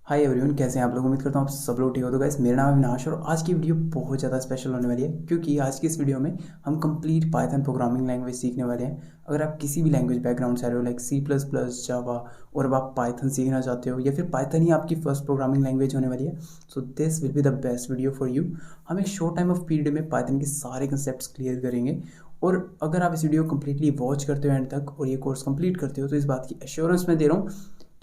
Hi everyone, कैसे हैं आप लोग। उम्मीद करता हूँ आप सब लोग ठीक हो। तो गाइस, मेरा नाम है अविनाश और आज की वीडियो बहुत ज़्यादा स्पेशल होने वाली है क्योंकि आज की इस वीडियो में हम कंप्लीट पाइथन प्रोग्रामिंग लैंग्वेज सीखने वाले हैं। अगर आप किसी भी लैंग्वेज बैकग्राउंड से आ रहे हो लाइक C++, जावा, और अब आप पाइथन सीखना चाहते हो या फिर पाइथन ही आपकी फर्स्ट प्रोग्रामिंग लैंग्वेज होने वाली है, so this will be the best video for you. हम एक शॉर्ट टाइम ऑफ पीरियड में पाइथन के सारे कंसेप्ट क्लियर करेंगे। और अगर आप इस वीडियो कंप्लीटली वॉच करते हो एंड तक और ये कोर्स कंप्लीट करते हो तो इस बात की एश्योरेंस मैं दे रहा हूँ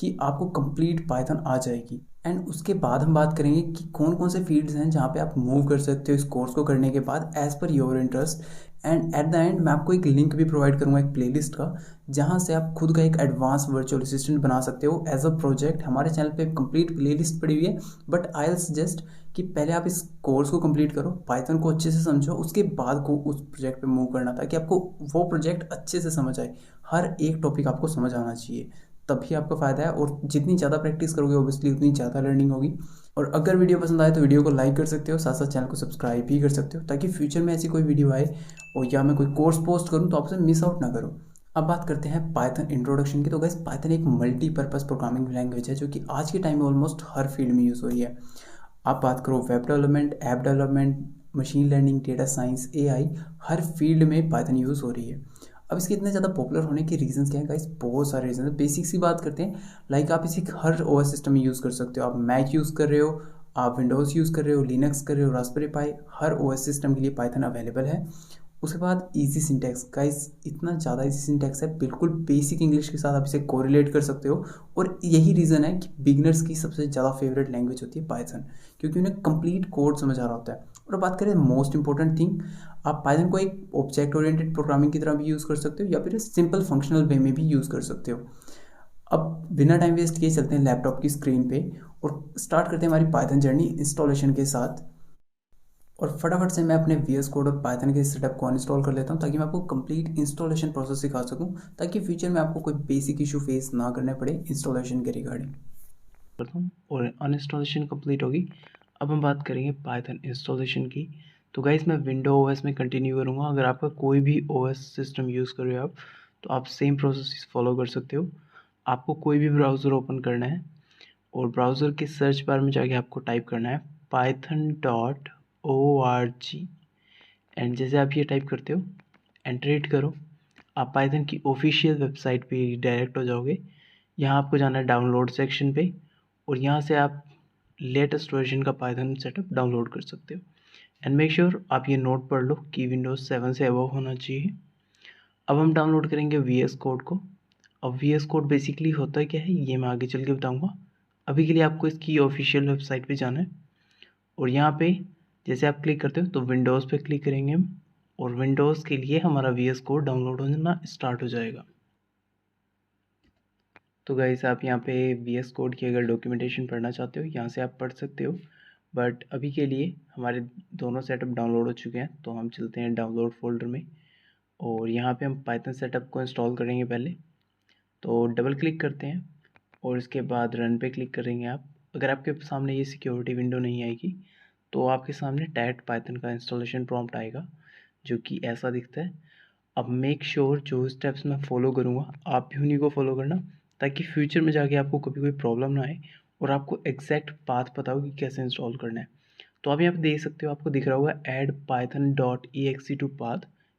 कि आपको कंप्लीट पाइथन आ जाएगी। एंड उसके बाद हम बात करेंगे कि कौन कौन से फील्ड्स हैं जहाँ पे आप मूव कर सकते हो इस कोर्स को करने के बाद as per your interest. And at the end मैं आपको एक लिंक भी प्रोवाइड करूँगा एक प्लेलिस्ट का, जहाँ से आप खुद का एक एडवांस वर्चुअल असिस्टेंट बना सकते हो एज अ प्रोजेक्ट। हमारे चैनल पे कंप्लीट प्लेलिस्ट पड़ी हुई है, बट आई विल सजेस्ट कि पहले आप इस कोर्स को कंप्लीट करो, पाइथन को अच्छे से समझो, उसके बाद को उस प्रोजेक्ट पे मूव करना ताकि आपको वो प्रोजेक्ट अच्छे से समझ आए। हर एक टॉपिक आपको समझ आना चाहिए, तभी आपका फ़ायदा है। और जितनी ज़्यादा प्रैक्टिस करोगे ऑब्वियसली उतनी ज़्यादा लर्निंग होगी। और अगर वीडियो पसंद आए तो वीडियो को लाइक कर सकते हो, साथ साथ चैनल को सब्सक्राइब भी कर सकते हो ताकि फ्यूचर में ऐसी कोई वीडियो आए और या मैं कोई कोर्स पोस्ट करूँ तो आपसे मिस आउट ना करो। अब बात करते हैं पाइथन इंट्रोडक्शन की। तो गाइस, पाइथन एक मल्टीपर्पज़ प्रोग्रामिंग लैंग्वेज है जो कि आज के टाइम में ऑलमोस्ट हर फील्ड में यूज़ हो रही है। आप बात करो web development, app development, machine learning, data science, AI, हर फील्ड में पाइथन यूज़ हो रही है। अब इसके इतने ज़्यादा पॉपुलर होने के रीजंस क्या हैं गाइस? बहुत सारे रीजन है। बेसिक सी बात करते हैं, लाइक आप इसे हर ओएस सिस्टम में यूज़ कर सकते हो। आप मैक यूज़ कर रहे हो, आप विंडोज़ यूज़ कर रहे हो, लिनक्स कर रहे हो, रास्पबेरी पाई, हर ओएस सिस्टम के लिए पाइथन अवेलेबल है। उसके बाद इजी सिंटैक्स गाइस, इतना ज़्यादा इजी सिंटैक्स है, बिल्कुल बेसिक इंग्लिश के साथ आप इसे कोरिलेट कर सकते हो। और यही रीज़न है कि बिगनर्स की सबसे ज़्यादा फेवरेट लैंग्वेज होती है पाइथन, क्योंकि उन्हें कंप्लीट कोड समझ आ रहा होता है। और बात करें मोस्ट इंपॉर्टेंट थिंग, आप पाइथन को एक ऑब्जेक्ट ओरिएंटेड प्रोग्रामिंग की तरह भी यूज़ कर सकते हो या फिर सिंपल फंक्शनल वे में भी यूज़ कर सकते हो। अब बिना टाइम वेस्ट किए चलते हैं लैपटॉप की स्क्रीन पे और स्टार्ट करते हैं हमारी पाइथन जर्नी इंस्टॉलेशन के साथ। और फटाफट से मैं अपने VS कोड और पाइथन के सेटअप को अनइंस्टॉल कर लेता हूँ ताकि मैं आपको कंप्लीट इंस्टॉलेशन प्रोसेस सिखा सकूँ, ताकि फ्यूचर में आपको कोई बेसिक इशू फेस ना करने पड़े इंस्टॉलेशन के रिगार्डिंग। करता हूँ और अनइंस्टॉलेशन कंप्लीट होगी। अब हम बात करेंगे पाइथन इंस्टॉलेशन की। तो गाइस, मैं विंडो ओएस में कंटिन्यू करूँगा। अगर आपका कोई भी ओएस सिस्टम यूज़ कर रहे हो आप, तो आप सेम प्रोसेस फॉलो कर सकते हो। आपको कोई भी ब्राउज़र ओपन करना है और ब्राउज़र के सर्च बार में जाके आपको टाइप करना है python.org। एंड जैसे आप ये टाइप करते हो, एंटर हिट करो, आप पाइथन की ऑफिशियल वेबसाइट पे डायरेक्ट हो जाओगे। यहाँ आपको जाना है डाउनलोड सेक्शन पे और यहाँ से आप लेटेस्ट वर्जन का पाइथन सेटअप डाउनलोड कर सकते हो। एंड मेक श्योर आप ये नोट पढ़ लो कि विंडोज़ 7 से अबव होना चाहिए। अब हम डाउनलोड करेंगे VS कोड को। अब VS कोड बेसिकली होता क्या है ये मैं आगे चल के बताऊँगा। अभी के लिए आपको इसकी ऑफिशियल वेबसाइट पे जाना है और यहाँ पे जैसे आप क्लिक करते हो तो विंडोज़ पे क्लिक करेंगे हम, और विंडोज़ के लिए हमारा VS कोड डाउनलोड होना स्टार्ट हो जाएगा। तो गाइस, आप यहाँ पे VS कोड की अगर डॉक्यूमेंटेशन पढ़ना चाहते हो यहाँ से आप पढ़ सकते हो, बट अभी के लिए हमारे दोनों सेटअप डाउनलोड हो चुके हैं तो हम चलते हैं डाउनलोड फोल्डर में और यहाँ पे हम पाइथन सेटअप को इंस्टॉल करेंगे पहले। तो डबल क्लिक करते हैं और इसके बाद रन पे क्लिक करेंगे आप। अगर आपके सामने ये सिक्योरिटी विंडो नहीं आएगी तो आपके सामने डायरेक्ट पाइथन का इंस्टॉलेशन प्रॉम्प्ट आएगा जो कि ऐसा दिखता है। अब मेक श्योर जो स्टेप्स मैं फॉलो करूँगा आप भी उन्हीं को फॉलो करना, ताकि फ्यूचर में जाके आपको कभी कोई प्रॉब्लम ना आए और आपको एग्जैक्ट पाथ पता हो कि कैसे इंस्टॉल करना है। तो आप यहाँ पे देख सकते हो, आपको दिख रहा होगा add Python dot exe to path.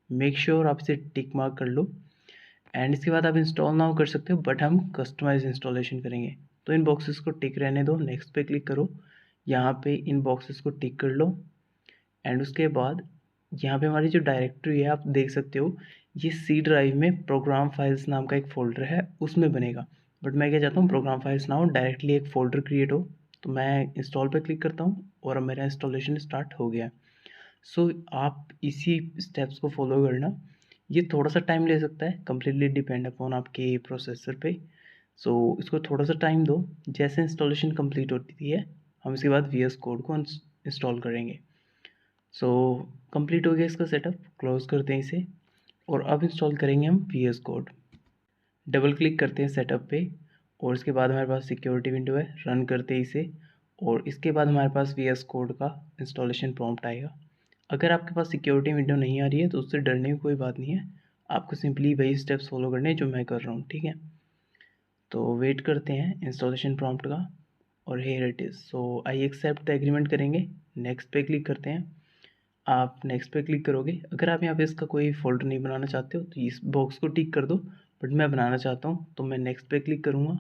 Make sure आप इसे टिक मार्क कर लो एंड इसके बाद आप इंस्टॉल नाउ कर सकते हो, बट हम कस्टमाइज इंस्टॉलेशन करेंगे। तो इन बॉक्सेस को टिक रहने दो, नेक्स्ट पे क्लिक करो, यहाँ पे इन बॉक्सेस को टिक कर लो एंड उसके बाद यहाँ पे हमारी जो डायरेक्टरी है आप देख सकते हो, ये सी ड्राइव में प्रोग्राम फाइल्स नाम का एक फ़ोल्डर है उसमें बनेगा। बट मैं क्या चाहता हूँ प्रोग्राम फाइल्स ना हो, डायरेक्टली एक फ़ोल्डर क्रिएट हो। तो मैं इंस्टॉल पे क्लिक करता हूँ और अब मेरा इंस्टॉलेशन स्टार्ट हो गया। सो आप इसी स्टेप्स को फॉलो करना। ये थोड़ा सा टाइम ले सकता है, कम्प्लीटली डिपेंड अपॉन आपके प्रोसेसर पे। सो इसको थोड़ा सा टाइम दो। जैसे इंस्टॉलेशन कंप्लीट होती है हम इसके बाद VS कोड को इंस्टॉल करेंगे। सो कंप्लीट हो गया इसका सेटअप, क्लोज करते हैं इसे और अब इंस्टॉल करेंगे हम VS कोड। डबल क्लिक करते हैं सेटअप पे और इसके बाद हमारे पास सिक्योरिटी विंडो है, रन करते हैं इसे और इसके बाद हमारे पास VS कोड का इंस्टॉलेशन प्रॉम्प्ट आएगा। अगर आपके पास सिक्योरिटी विंडो नहीं आ रही है तो उससे डरने की कोई बात नहीं है, आपको सिंपली वही स्टेप्स फॉलो करने हैं जो मैं कर रहा हूँ, ठीक है। तो वेट करते हैं इंस्टॉलेशन प्रॉम्प्ट का और here it is. So I accept the agreement करेंगे, नेक्स्ट पे क्लिक करते हैं। आप नेक्स्ट पे क्लिक करोगे, अगर आप यहाँ पे इसका कोई फ़ोल्डर नहीं बनाना चाहते हो तो इस बॉक्स को टिक कर दो, बट मैं बनाना चाहता हूँ तो मैं नेक्स्ट पे क्लिक करूँगा।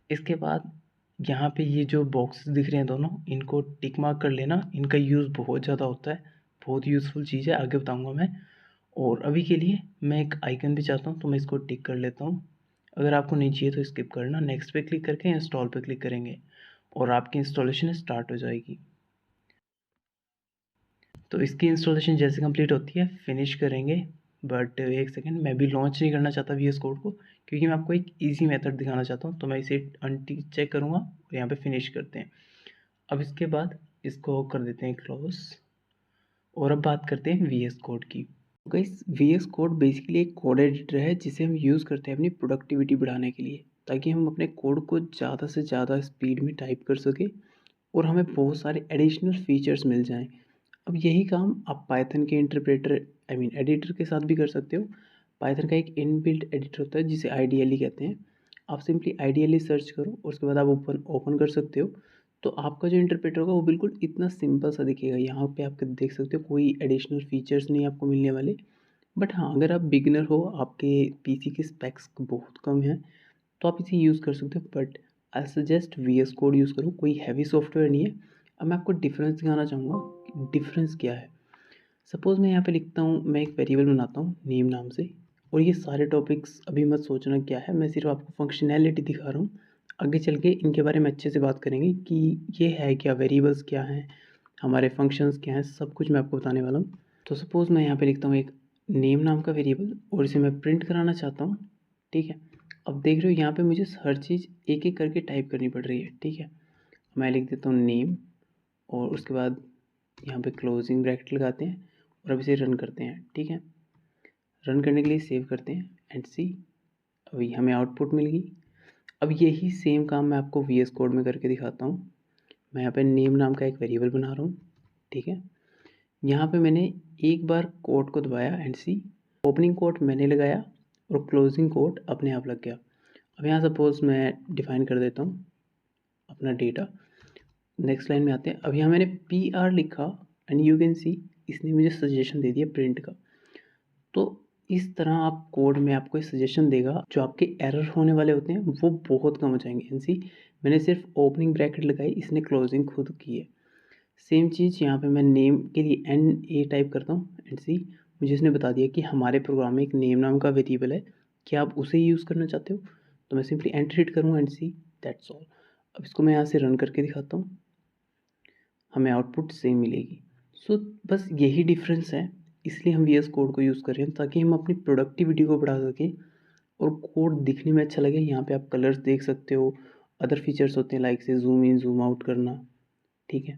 इसके बाद यहाँ पे ये जो बॉक्स दिख रहे हैं दोनों, इनको टिक मार्क कर लेना, इनका यूज़ बहुत ज़्यादा होता है, बहुत यूज़फुल चीज़ है, आगे बताऊँगा मैं। और अभी के लिए मैं एक आइकन भी चाहता हूँ तो मैं इसको टिक कर लेता हूँ। अगर आपको नहीं चाहिए तो स्किप करना, नेक्स्ट पे क्लिक करके इंस्टॉल पे क्लिक करेंगे और आपकी इंस्टॉलेशन स्टार्ट हो जाएगी। तो इसकी इंस्टॉलेशन जैसे कंप्लीट होती है फिनिश करेंगे, बट एक सेकेंड, मैं भी लॉन्च नहीं करना चाहता VS कोड को, क्योंकि मैं आपको एक इजी मेथड दिखाना चाहता हूँ। तो मैं इसे अनटिक चेक करूँगा और यहाँ पे फिनिश करते हैं। अब इसके बाद इसको कर देते हैं क्लोज और अब बात करते हैं VS कोड की। गाइस, VS कोड बेसिकली एक कोड एडिटर है जिसे हम यूज़ करते हैं अपनी प्रोडक्टिविटी बढ़ाने के लिए, ताकि हम अपने कोड को ज़्यादा से ज़्यादा स्पीड में टाइप कर सकें और हमें बहुत सारे एडिशनल फीचर्स मिल जाएं। अब यही काम आप पाइथन के इंटरप्रेटर एडिटर के साथ भी कर सकते हो। पाइथन का एक इनबिल्ट एडिटर होता है जिसे आईडीएलई कहते हैं। आप सिंपली आईडीएलई सर्च करो और उसके बाद आप ओपन ओपन कर सकते हो। तो आपका जो इंटरप्रेटर होगा वो बिल्कुल इतना सिंपल सा दिखेगा। यहाँ पे आप देख सकते हो कोई एडिशनल फीचर्स नहीं आपको मिलने वाले। बट हाँ, अगर आप बिगिनर हो, आपके पीसी के स्पेक्स बहुत कम हैं, तो आप इसे यूज़ कर सकते हो, but I suggest VS code use करो। कोई हैवी सॉफ्टवेयर नहीं है। अब मैं आपको डिफरेंस दिखाना चाहूँगा कि डिफरेंस क्या है। सपोज़ मैं यहाँ पे लिखता हूँ, मैं एक वेरिएबल बनाता हूँ नेम नाम से, और ये सारे टॉपिक्स अभी मत सोचना क्या है, मैं सिर्फ आपको फंक्शनैलिटी दिखा रहा हूँ। आगे चल के इनके बारे में अच्छे से बात करेंगे कि ये है क्या, वेरिएबल्स क्या हैं, हमारे फंक्शंस क्या हैं, सब कुछ मैं आपको बताने वाला हूँ। तो सपोज़ मैं यहाँ पे लिखता हूँ एक नेम नाम का वेरिएबल और इसे मैं प्रिंट कराना चाहता हूँ। ठीक है, अब देख रहे हो यहाँ पे मुझे हर चीज़ एक एक करके टाइप करनी पड़ रही है। ठीक है, मैं लिख देता हूँ नेम और उसके बाद यहाँ पे क्लोजिंग ब्रैकेट लगाते हैं और अब इसे रन करते हैं। ठीक है, रन करने के लिए सेव करते हैं एंड सी, अभी हमें आउटपुट मिल गई। अब यही सेम काम मैं आपको VS कोड में करके दिखाता हूँ। मैं यहाँ पे नेम नाम का एक वेरिएबल बना रहा हूँ। ठीक है, यहाँ पे मैंने एक बार कोड को दबाया एंड सी, ओपनिंग कोड मैंने लगाया और क्लोजिंग कोड अपने आप लग गया। अब यहाँ सपोज मैं डिफाइन कर देता हूँ अपना डेटा। नेक्स्ट लाइन में आते हैं। अब यहाँ मैंने PR लिखा एंड यू कैन सी इसने मुझे सजेशन दे दिया प्रिंट का। तो इस तरह आप कोड में आपको सजेशन देगा, जो आपके एरर होने वाले होते हैं वो बहुत कम हो जाएंगे। एंड सी, मैंने सिर्फ ओपनिंग ब्रैकेट लगाई, इसने क्लोजिंग खुद की है। सेम चीज़ यहाँ पे मैं नेम के लिए NA टाइप करता हूँ एंड सी, मुझे इसने बता दिया कि हमारे प्रोग्राम में एक नेम नाम का वेरिएबल है, क्या आप उसे यूज़ करना चाहते हो। तो मैं सिंपली एंटर हिट करूँगा एंड सी, दैट्स ऑल। अब इसको मैं यहाँ से रन करके दिखाता हूँ, हमें आउटपुट सेम मिलेगी। सो बस यही डिफरेंस है, इसलिए हम VS कोड को यूज़ कर रहे हैं ताकि हम अपनी प्रोडक्टिविटी को बढ़ा सकें और कोड दिखने में अच्छा लगे। यहाँ पे आप कलर्स देख सकते हो, अदर फीचर्स होते हैं लाइक से जूम इन जूम आउट करना। ठीक है,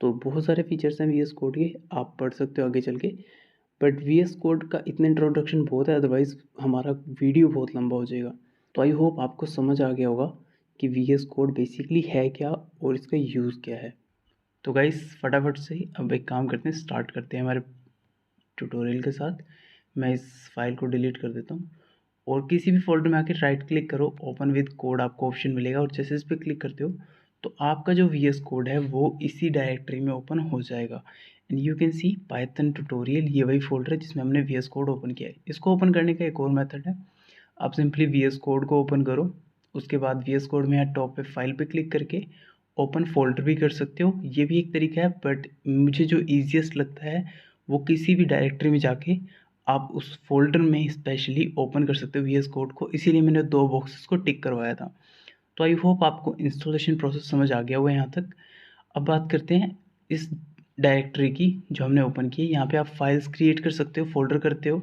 तो बहुत सारे फीचर्स हैं VS कोड के, आप पढ़ सकते हो आगे चल के। बट VS कोड का इतना इंट्रोडक्शन बहुत है, अदरवाइज़ हमारा वीडियो बहुत लंबा हो जाएगा। तो आई होप आपको समझ आ गया होगा कि VS कोड बेसिकली है क्या और इसका यूज़ क्या है। तो गाइस, फटाफट से अब एक काम करते हैं, स्टार्ट करते हैं हमारे ट्यूटोरियल के साथ। मैं इस फाइल को डिलीट कर देता हूँ और किसी भी फोल्डर में आके राइट क्लिक करो, ओपन विद कोड आपको ऑप्शन मिलेगा और जैसे इस पर क्लिक करते हो तो आपका जो VS कोड है वो इसी डायरेक्टरी में ओपन हो जाएगा। And you can see Python tutorial, ये वही फोल्डर है जिसमें हमने VS कोड ओपन किया है। इसको ओपन करने का एक और मेथड है, आप सिंपली VS कोड को ओपन करो, उसके बाद VS कोड में यहाँ टॉप पे फाइल पे क्लिक करके ओपन फोल्डर भी कर सकते हो, ये भी एक तरीका है। बट मुझे जो ईजिएस्ट लगता है वो किसी भी डायरेक्टरी में जाके आप उस फोल्डर में स्पेशली ओपन कर सकते हो VS कोड को, इसीलिए मैंने दो बॉक्सेस को टिक करवाया था। तो आई होप आपको इंस्टॉलेशन प्रोसेस समझ आ गया होगा यहाँ तक। अब बात करते हैं इस डायरेक्टरी की जो हमने ओपन की है। यहाँ पे आप फाइल्स क्रिएट कर सकते हो, फोल्डर करते हो,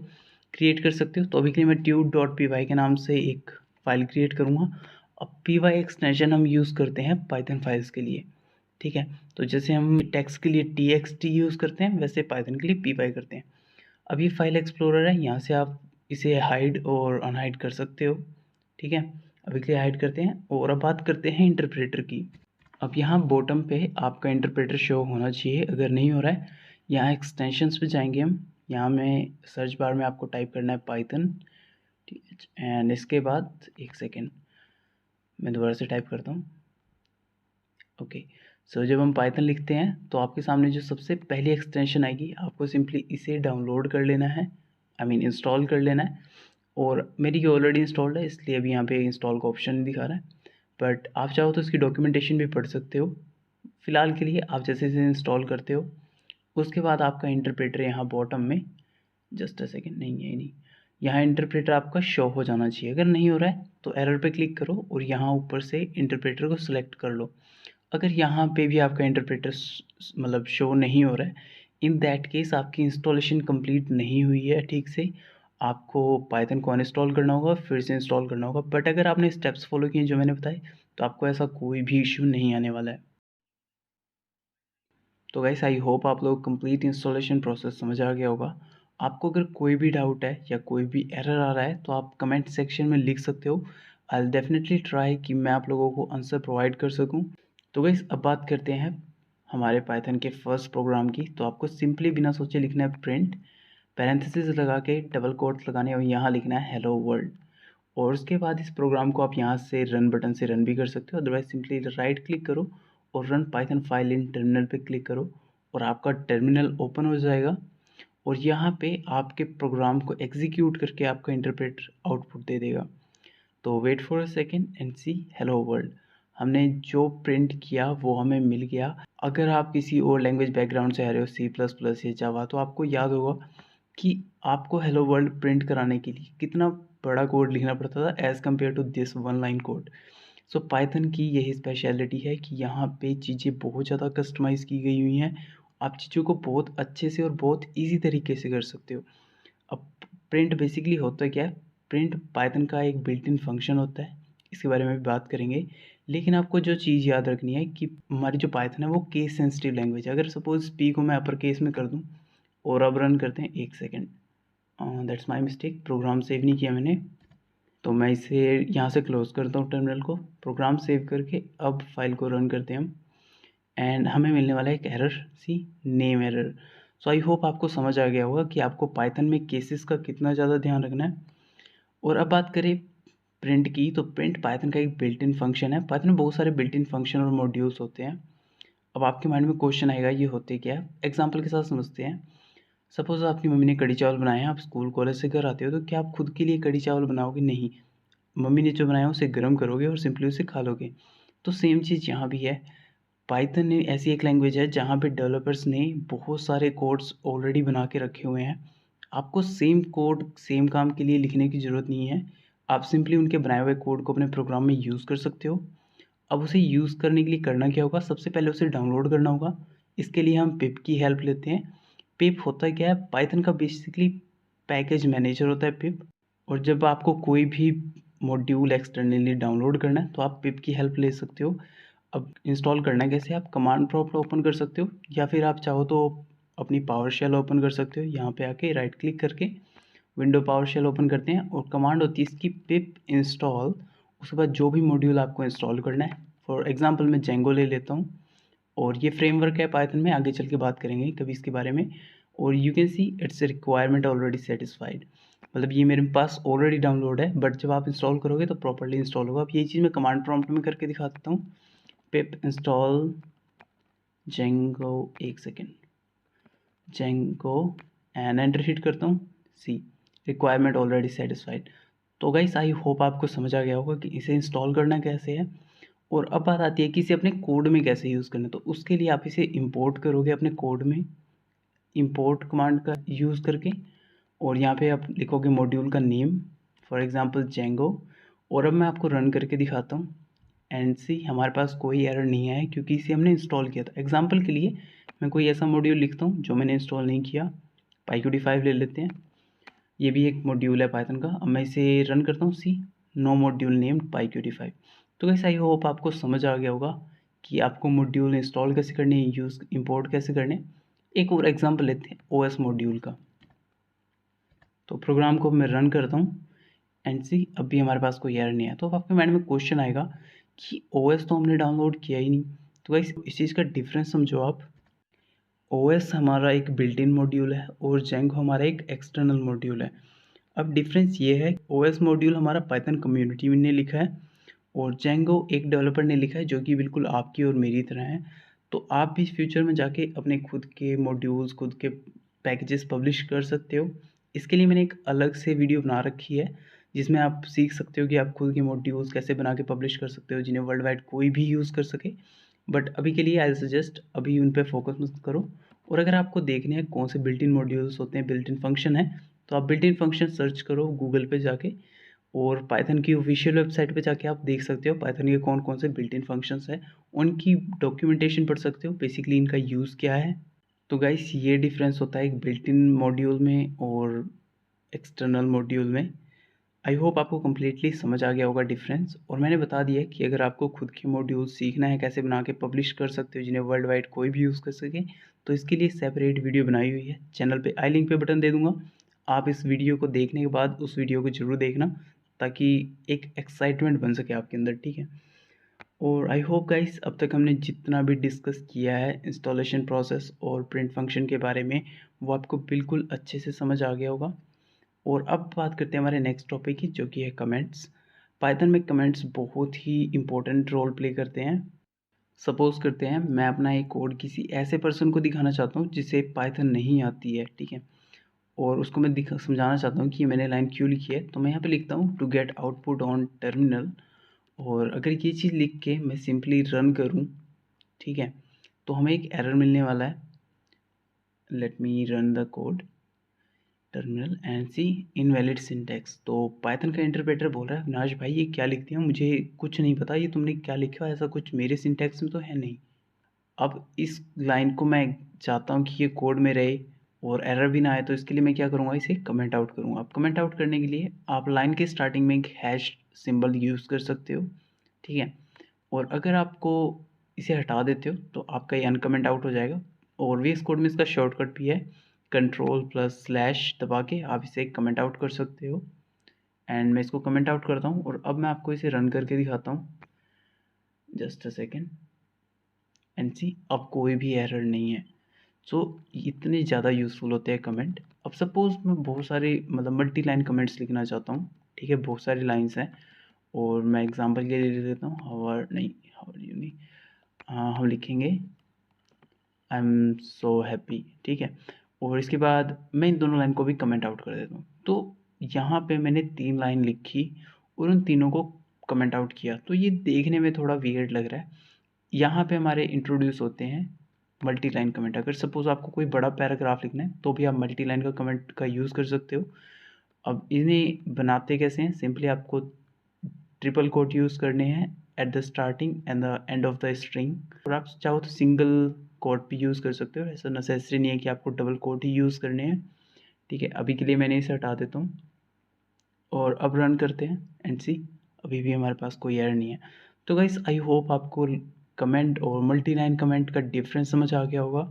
क्रिएट कर सकते हो। तो अभी के लिए मैं tut.py के नाम से एक फ़ाइल क्रिएट करूँगा। अब py एक्सटेंशन हम यूज़ करते हैं पाइथन फाइल्स के लिए। ठीक है, तो जैसे हम टेक्स्ट के लिए txt यूज़ करते हैं, वैसे पाइथन के लिए py करते हैं। अब ये फाइल एक्सप्लोरर है, यहाँ से आप इसे हाइड और अनहाइड कर सकते हो। ठीक है, अभी के लिए हाइड करते हैं और अब बात करते हैं इंटरप्रेटर की। अब यहाँ बॉटम पे आपका इंटरप्रेटर शो होना चाहिए, अगर नहीं हो रहा है यहाँ एक्सटेंशंस पे जाएंगे हम। यहाँ में सर्च बार में आपको टाइप करना है पाइथन। ठीक है, एंड इसके बाद एक सेकेंड मैं दोबारा से टाइप करता हूँ ओके। सो जब हम पाइथन लिखते हैं तो आपके सामने जो सबसे पहली एक्सटेंशन आएगी, आपको सिंपली इसे डाउनलोड कर लेना है, इंस्टॉल कर लेना है। और मेरी ये ऑलरेडी इंस्टॉल्ड है, इसलिए अभी यहाँ पे इंस्टॉल का ऑप्शन दिखा रहा है, बट आप चाहो तो इसकी डॉक्यूमेंटेशन भी पढ़ सकते हो। फ़िलहाल के लिए आप जैसे जैसे इंस्टॉल करते हो उसके बाद आपका इंटरप्रेटर यहाँ बॉटम में, जस्ट अ सेकेंड, नहीं है नहीं, यहाँ इंटरप्रेटर आपका शो हो जाना चाहिए। अगर नहीं हो रहा है तो एरर पे क्लिक करो और यहाँ ऊपर से इंटरप्रेटर को सिलेक्ट कर लो। अगर यहाँ पे भी आपका इंटरप्रेटर शो नहीं हो रहा है, इन दैट केस आपकी इंस्टॉलेशन कंप्लीट नहीं हुई है ठीक से, आपको पाइथन को अनइंस्टॉल करना होगा, फिर से इंस्टॉल करना होगा। बट अगर आपने स्टेप्स फॉलो किए जो मैंने बताए तो आपको ऐसा कोई भी इशू नहीं आने वाला है। तो गाइस आई होप आप लोग कंप्लीट इंस्टॉलेशन प्रोसेस समझ आ गया होगा। आपको अगर कोई भी डाउट है या कोई भी एरर आ रहा है तो आप कमेंट सेक्शन में लिख सकते हो। आई विल डेफिनेटली ट्राई कि मैं आप लोगों को आंसर प्रोवाइड कर सकूं। तो गाइस अब बात करते हैं हमारे पाइथन के फर्स्ट प्रोग्राम की। तो आपको सिंपली बिना सोचे लिखना है प्रिंट, पैरेंथेसिस लगा के डबल कोट्स लगाने और यहाँ लिखना है हेलो वर्ल्ड। और उसके बाद इस प्रोग्राम को आप यहाँ से रन बटन से रन भी कर सकते हो, अदरवाइज सिंपली राइट क्लिक करो और run Python file in terminal पे क्लिक करो और आपका टर्मिनल ओपन हो जाएगा। और यहाँ पे आपके प्रोग्राम को एग्जीक्यूट करके आपका इंटरप्रेटर आउटपुट दे देगा। तो wait for a second and see hello world. हमने जो प्रिंट किया वो हमें मिल गया। अगर आप किसी और लैंग्वेज बैकग्राउंड से आ रहे हो, C++ या जावा, तो आपको याद होगा कि आपको हेलो वर्ल्ड प्रिंट कराने के लिए कितना बड़ा कोड लिखना पड़ता था as compared to this one line code. So Python की यही स्पेशलिटी है कि यहाँ पे चीज़ें बहुत ज़्यादा कस्टमाइज़ की गई हुई हैं। आप चीज़ों को बहुत अच्छे से और बहुत इजी तरीके से कर सकते हो। अब प्रिंट बेसिकली होता क्या है? प्रिंट पाइथन का एक बिल्ट इन फंक्शन होता है, इसके बारे में भी बात करेंगे। लेकिन आपको जो चीज़ याद रखनी है कि हमारी जो पाइथन है वो केस सेंसिटिव लैंग्वेज है। अगर सपोज पी को मैं अपर केस में कर दूँ और अब रन करते हैं, एक second, that's my mistake, program save नहीं किया मैंने, तो मैं इसे यहाँ से क्लोज़ करता हूँ टर्मिनल को, प्रोग्राम सेव करके अब फाइल को रन करते हैं हम। एंड हमें मिलने वाला है एक error, see name error. So I hope आपको समझ आ गया होगा कि आपको पाइथन में केसेस का कितना ज़्यादा ध्यान रखना है। और अब बात करें प्रिंट की, तो प्रिंट पाइथन का एक बिल्ट इन फंक्शन है। पाइथन में बहुत सारे बिल्ट इन फंक्शन और मॉड्यूल्स होते हैं। अब आपके माइंड में क्वेश्चन आएगा ये होते क्या है, एग्जाम्पल के साथ समझते हैं। सपोज आपकी मम्मी ने कड़ी चावल बनाए हैं, आप स्कूल कॉलेज से घर आते हो, तो क्या आप खुद के लिए कड़ी चावल बनाओगे? नहीं, मम्मी ने जो बनाया उसे गर्म करोगे और सिंपली उसे खा लोगे। तो सेम चीज़ यहाँ भी है। पाइथन ऐसी एक लैंग्वेज है जहाँ पे डेवलपर्स ने बहुत सारे कोड्स ऑलरेडी बना के रखे हुए हैं। आपको सेम कोड सेम काम के लिए लिखने की ज़रूरत नहीं है। आप सिंपली उनके बनाए हुए कोड को अपने प्रोग्राम में यूज़ कर सकते हो। अब उसे यूज़ करने के लिए करना क्या होगा, सबसे पहले उसे डाउनलोड करना होगा। इसके लिए हम पिप की हेल्प लेते हैं। पिप होता क्या है, पाइथन का बेसिकली पैकेज मैनेजर होता है पिप। और जब आपको कोई भी मॉड्यूल एक्सटर्नली डाउनलोड करना है तो आप पिप की हेल्प ले सकते हो। अब इंस्टॉल करना है कैसे, आप कमांड प्रॉम्प्ट ओपन कर सकते हो या फिर आप चाहो तो अपनी पावर शेल ओपन कर सकते हो। यहाँ पे आके राइट क्लिक करके विंडो पावर शेल ओपन करते हैं और कमांड होती है इसकी पिप इंस्टॉल। उसके बाद जो भी मॉड्यूल आपको इंस्टॉल करना है, फॉर एग्जांपल मैं जेंगो ले लेता हूँ और ये फ्रेमवर्क है पाइथन में, आगे चल के बात करेंगे कभी इसके बारे में। और you can see it's requirement already satisfied, मतलब ये मेरे पास ऑलरेडी डाउनलोड है, बट जब आप इंस्टॉल करोगे तो प्रॉपर्ली इंस्टॉल होगा। अब यही चीज़ मैं कमांड प्रॉम्प्ट में करके दिखा देता हूँ। पिप इंस्टॉल जेंगो, एक second, Django and enter hit करता हूँ, सी रिक्वायरमेंट ऑलरेडी सेटिस्फाइड। तो गाइस आई होप आपको समझ आ गया होगा कि इसे इंस्टॉल करना कैसे है। और अब बात आती है कि इसे अपने कोड में कैसे यूज़ करना है। तो उसके लिए आप इसे इंपोर्ट करोगे अपने कोड में, इंपोर्ट कमांड का यूज़ करके, और यहाँ पे आप लिखोगे मॉड्यूल का नेम, फॉर एग्जांपल जेंगो। और अब मैं आपको रन करके दिखाता हूँ एंड सी हमारे पास कोई एरर नहीं आया क्योंकि इसे हमने इंस्टॉल किया था। एग्जांपल के लिए मैं कोई ऐसा मॉड्यूल लिखता हूँ जो मैंने इंस्टॉल नहीं किया, PyQt5 ले लेते हैं, ये भी एक मॉड्यूल है पाइथन का। अब मैं इसे रन करता हूँ, सी नो मॉड्यूल नेम्ड PyQt5। तो कैसे, आई होप आपको समझ आ गया होगा कि आपको मॉड्यूल इंस्टॉल कैसे करने, यूज़ इंपोर्ट कैसे करने। एक और एग्जांपल लेते हैं OS मॉड्यूल का। तो प्रोग्राम को मैं रन करता हूँ एंड सी अब भी हमारे पास कोई एरर नहीं है। तो अब आपके माइंड में क्वेश्चन आएगा कि OS तो हमने डाउनलोड किया ही नहीं। तो गाइस इस चीज़ का डिफरेंस समझो आप। OS हमारा एक बिल्ट इन मॉड्यूल है और जेंगो हमारा एक एक्सटर्नल मॉड्यूल है। अब डिफरेंस ये है, OS मॉड्यूल हमारा पाइथन कम्युनिटी ने लिखा है और जेंगो एक डेवलपर ने लिखा है जो कि बिल्कुल आपकी और मेरी तरह है। तो आप भी फ्यूचर में जाके अपने खुद के मॉड्यूल्स, खुद के पैकेजेस पब्लिश कर सकते हो। इसके लिए मैंने एक अलग से वीडियो बना रखी है जिसमें आप सीख सकते हो कि आप खुद के मॉड्यूल्स कैसे बना के पब्लिश कर सकते हो जिन्हें वर्ल्ड वाइड कोई भी यूज़ कर सके। बट अभी के लिए आई सजेस्ट अभी उन पे फोकस मत करो। और अगर आपको देखने हैं कौन से बिल्ट इन मॉड्यूल्स होते हैं, बिल्ट इन फंक्शन है, तो आप बिल्ट इन फंक्शन सर्च करो गूगल पे जाके, और पाइथन की ऑफिशियल वेबसाइट पे जाके आप देख सकते हो पाइथन के कौन कौन से बिल्ट इन फंक्शंस हैं, उनकी डॉक्यूमेंटेशन पढ़ सकते हो, बेसिकली इनका यूज़ क्या है। तो गाइस ये डिफरेंस होता है एक बिल्ट इन मॉड्यूल में और एक्सटर्नल मॉड्यूल में। आई होप आपको कम्प्लीटली समझ आ गया होगा डिफरेंस। और मैंने बता दिया कि अगर आपको खुद के मॉड्यूल सीखना है कैसे बना के पब्लिश कर सकते हो जिन्हें वर्ल्ड वाइड कोई भी यूज़ कर सके, तो इसके लिए सेपरेट वीडियो बनाई हुई है चैनल पे। आई लिंक पे बटन दे दूंगा, आप इस वीडियो को देखने के बाद उस वीडियो को जरूर देखना ताकि एक एक्साइटमेंट बन सके आपके अंदर, ठीक है। और आई होप गाइस अब तक हमने जितना भी डिस्कस किया है इंस्टॉलेशन प्रोसेस और प्रिंट फंक्शन के बारे में वो आपको बिल्कुल अच्छे से समझ आ गया होगा। और अब बात करते हैं हमारे नेक्स्ट टॉपिक की, जो कि है कमेंट्स। पाइथन में कमेंट्स बहुत ही इंपॉर्टेंट रोल प्ले करते हैं। सपोज करते हैं मैं अपना एक कोड किसी ऐसे पर्सन को दिखाना चाहता हूँ जिसे पाइथन नहीं आती है, ठीक है, और उसको मैं समझाना चाहता हूँ कि मैंने लाइन क्यों लिखी है। तो मैं यहाँ पे लिखता हूँ to get output on terminal, और अगर ये चीज़ लिख के मैं सिंपली रन करूँ, ठीक है, तो हमें एक एरर मिलने वाला है। Let me run the code terminal and see invalid syntax. तो पाइथन का इंटरप्रेटर बोल रहा है अविनाश भाई ये क्या लिख दिया, मुझे कुछ नहीं पता, ये तुमने क्या लिखा, ऐसा कुछ मेरे सिंटैक्स में तो है नहीं। अब इस लाइन को मैं चाहता हूँ कि ये कोड में रहे और एरर भी ना आए, तो इसके लिए मैं क्या करूँगा, इसे कमेंट आउट करूँगा। अब कमेंट आउट करने के लिए आप लाइन के स्टार्टिंग में एक हैश सिंबल यूज़ कर सकते हो, ठीक है। और अगर आपको इसे हटा देते हो तो आपका ये अनकमेंट आउट हो जाएगा। और VS कोड में इसका शॉर्टकट भी है, कंट्रोल+/ दबा के आप इसे कमेंट आउट कर सकते हो। एंड मैं इसको कमेंट आउट करता हूँ और अब मैं आपको इसे रन करके दिखाता हूँ। जस्ट अ सेकेंड एंड सी, अब कोई भी एरर नहीं है। सो इतने ज़्यादा यूज़फुल होते हैं कमेंट। अब सपोज़ मैं बहुत सारे मतलब मल्टी लाइन कमेंट्स लिखना चाहता हूँ, ठीक है, बहुत सारी लाइन्स हैं, और मैं एग्जांपल के लिए ले लेता हूँ हाउ यू नहीं, हम लिखेंगे आई एम सो हैप्पी, ठीक है। और इसके बाद मैं इन दोनों लाइन को भी कमेंट आउट कर देता हूँ। तो यहाँ पे मैंने 3 लाइन लिखी और उन तीनों को कमेंट आउट किया, तो ये देखने में थोड़ा वियर्ड लग रहा है। यहाँ पे हमारे इंट्रोड्यूस होते हैं मल्टी लाइन कमेंट। अगर सपोज़ आपको कोई बड़ा पैराग्राफ लिखना है तो भी आप मल्टी लाइन का कमेंट का यूज़ कर सकते हो। अब इन्हें बनाते कैसे हैं, सिंपली आपको ट्रिपल कोट यूज़ करने हैं at the starting and the end of the string, और आप चाहो तो सिंगल कोट भी यूज़ कर सकते हो, ऐसा नेसेसरी नहीं है कि आपको डबल कोट ही यूज़ करने हैं, ठीक है। अभी के लिए मैंने इसे हटा देता हूँ और अब रन करते हैं एंड सी, अभी भी हमारे पास कोई एरर नहीं है। तो गाइस आई होप आपको कमेंट और मल्टी लाइन कमेंट का डिफरेंस समझ आ गया होगा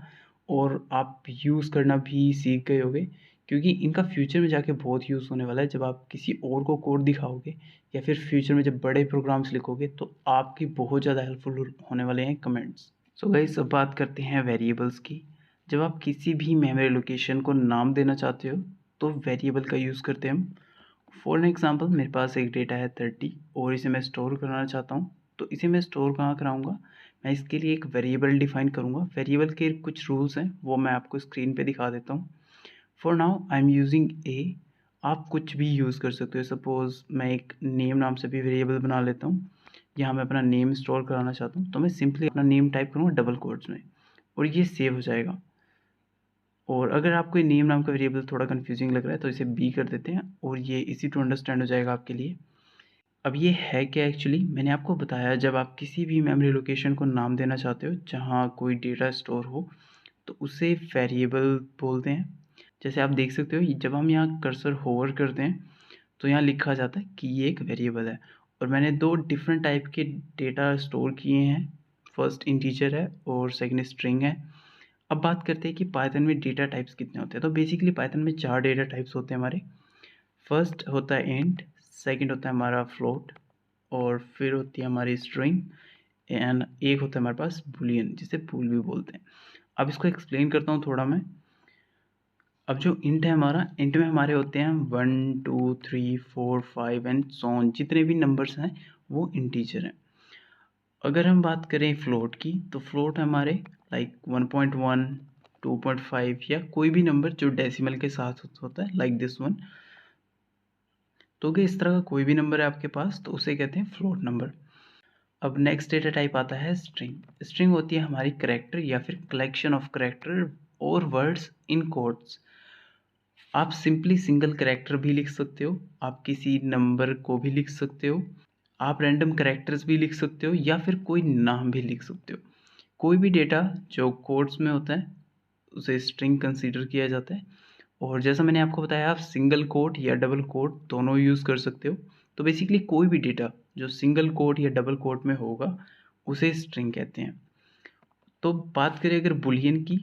और आप यूज़ करना भी सीख गए होगे, क्योंकि इनका फ्यूचर में जाके बहुत यूज़ होने वाला है। जब आप किसी और को कोड दिखाओगे या फिर फ्यूचर में जब बड़े प्रोग्राम्स लिखोगे तो आपकी बहुत ज़्यादा हेल्पफुल होने वाले हैं कमेंट्स। सो गाइस अब बात करते हैं वेरिएबल्स की। जब आप किसी भी मेमोरी लोकेशन को नाम देना चाहते हो तो वेरिएबल का यूज़ करते हैं हम। फॉर एग्जांपल मेरे पास एक डेटा है 30 और इसे मैं स्टोर करना चाहता हूँ, तो इसे मैं स्टोर कहाँ कराऊँगा, मैं इसके लिए एक वेरिएबल डिफाइन करूँगा। वेरिएबल के कुछ रूल्स हैं वो मैं आपको स्क्रीन पे दिखा देता हूँ। For now I am using ए, आप कुछ भी यूज़ कर सकते हो। सपोज़ मैं एक नेम नाम से भी वेरिएबल बना लेता हूँ, यहाँ मैं अपना नेम स्टोर कराना चाहता हूँ, तो मैं सिंपली अपना नेम टाइप करूँगा डबल कोट्स में और ये सेव हो जाएगा। और अगर आपको नेम नाम का वेरिएबल थोड़ा कंफ्यूजिंग लग रहा है तो इसे बी कर देते हैं और ये इजी टू अंडरस्टैंड हो जाएगा आपके लिए। अब ये है क्या एक्चुअली, मैंने आपको बताया जब आप किसी भी मेमोरी लोकेशन को नाम देना चाहते हो जहाँ कोई डेटा स्टोर हो तो उसे वेरिएबल बोलते हैं। जैसे आप देख सकते हो जब हम यहाँ कर्सर होवर करते हैं तो यहाँ लिखा जाता है कि ये एक वेरिएबल है, और मैंने 2 डिफरेंट टाइप के डेटा स्टोर किए हैं, फर्स्ट इंटीजर है और सेकंड स्ट्रिंग है। अब बात करते हैं कि पाइथन में डेटा टाइप्स कितने होते हैं। तो बेसिकली पाइथन में 4 डेटा टाइप्स होते हैं हमारे। फर्स्ट होता है इंट, सेकंड होता है हमारा फ्लोट, और फिर होती है हमारी स्ट्रिंग, एंड एक होता है हमारे पास बूलियन जिसे बूल भी बोलते हैं। अब इसको एक्सप्लेन करता हूँ थोड़ा मैं। अब जो इंट है हमारा, इंट में हमारे होते हैं 1 2 3 4 5 एंड सो ऑन, जितने भी नंबर्स हैं वो इंटीजर हैं। अगर हम बात करें फ्लोट की, तो फ्लोट हमारे लाइक 1.1, 2.5 या कोई भी नंबर जो डेसिमल के साथ होता है, लाइक दिस वन। तो अगर इस तरह का कोई भी नंबर है आपके पास तो उसे कहते हैं फ्लोट नंबर। अब नेक्स्ट डेटा टाइप आता है स्ट्रिंग। स्ट्रिंग होती है हमारी करेक्टर या फिर कलेक्शन ऑफ करेक्टर और वर्ड्स इन कोड्स। आप सिंपली सिंगल करेक्टर भी लिख सकते हो, आप किसी नंबर को भी लिख सकते हो, आप रैंडम करेक्टर्स भी लिख सकते हो या फिर कोई नाम भी लिख सकते हो। कोई भी डेटा जो कोड्स में होता है उसे स्ट्रिंग कंसीडर किया जाता है। और जैसा मैंने आपको बताया, आप सिंगल कोट या डबल कोट दोनों यूज़ कर सकते हो। तो बेसिकली कोई भी डेटा जो सिंगल कोट या डबल कोट में होगा उसे स्ट्रिंग कहते हैं। तो बात करें अगर बुलियन की,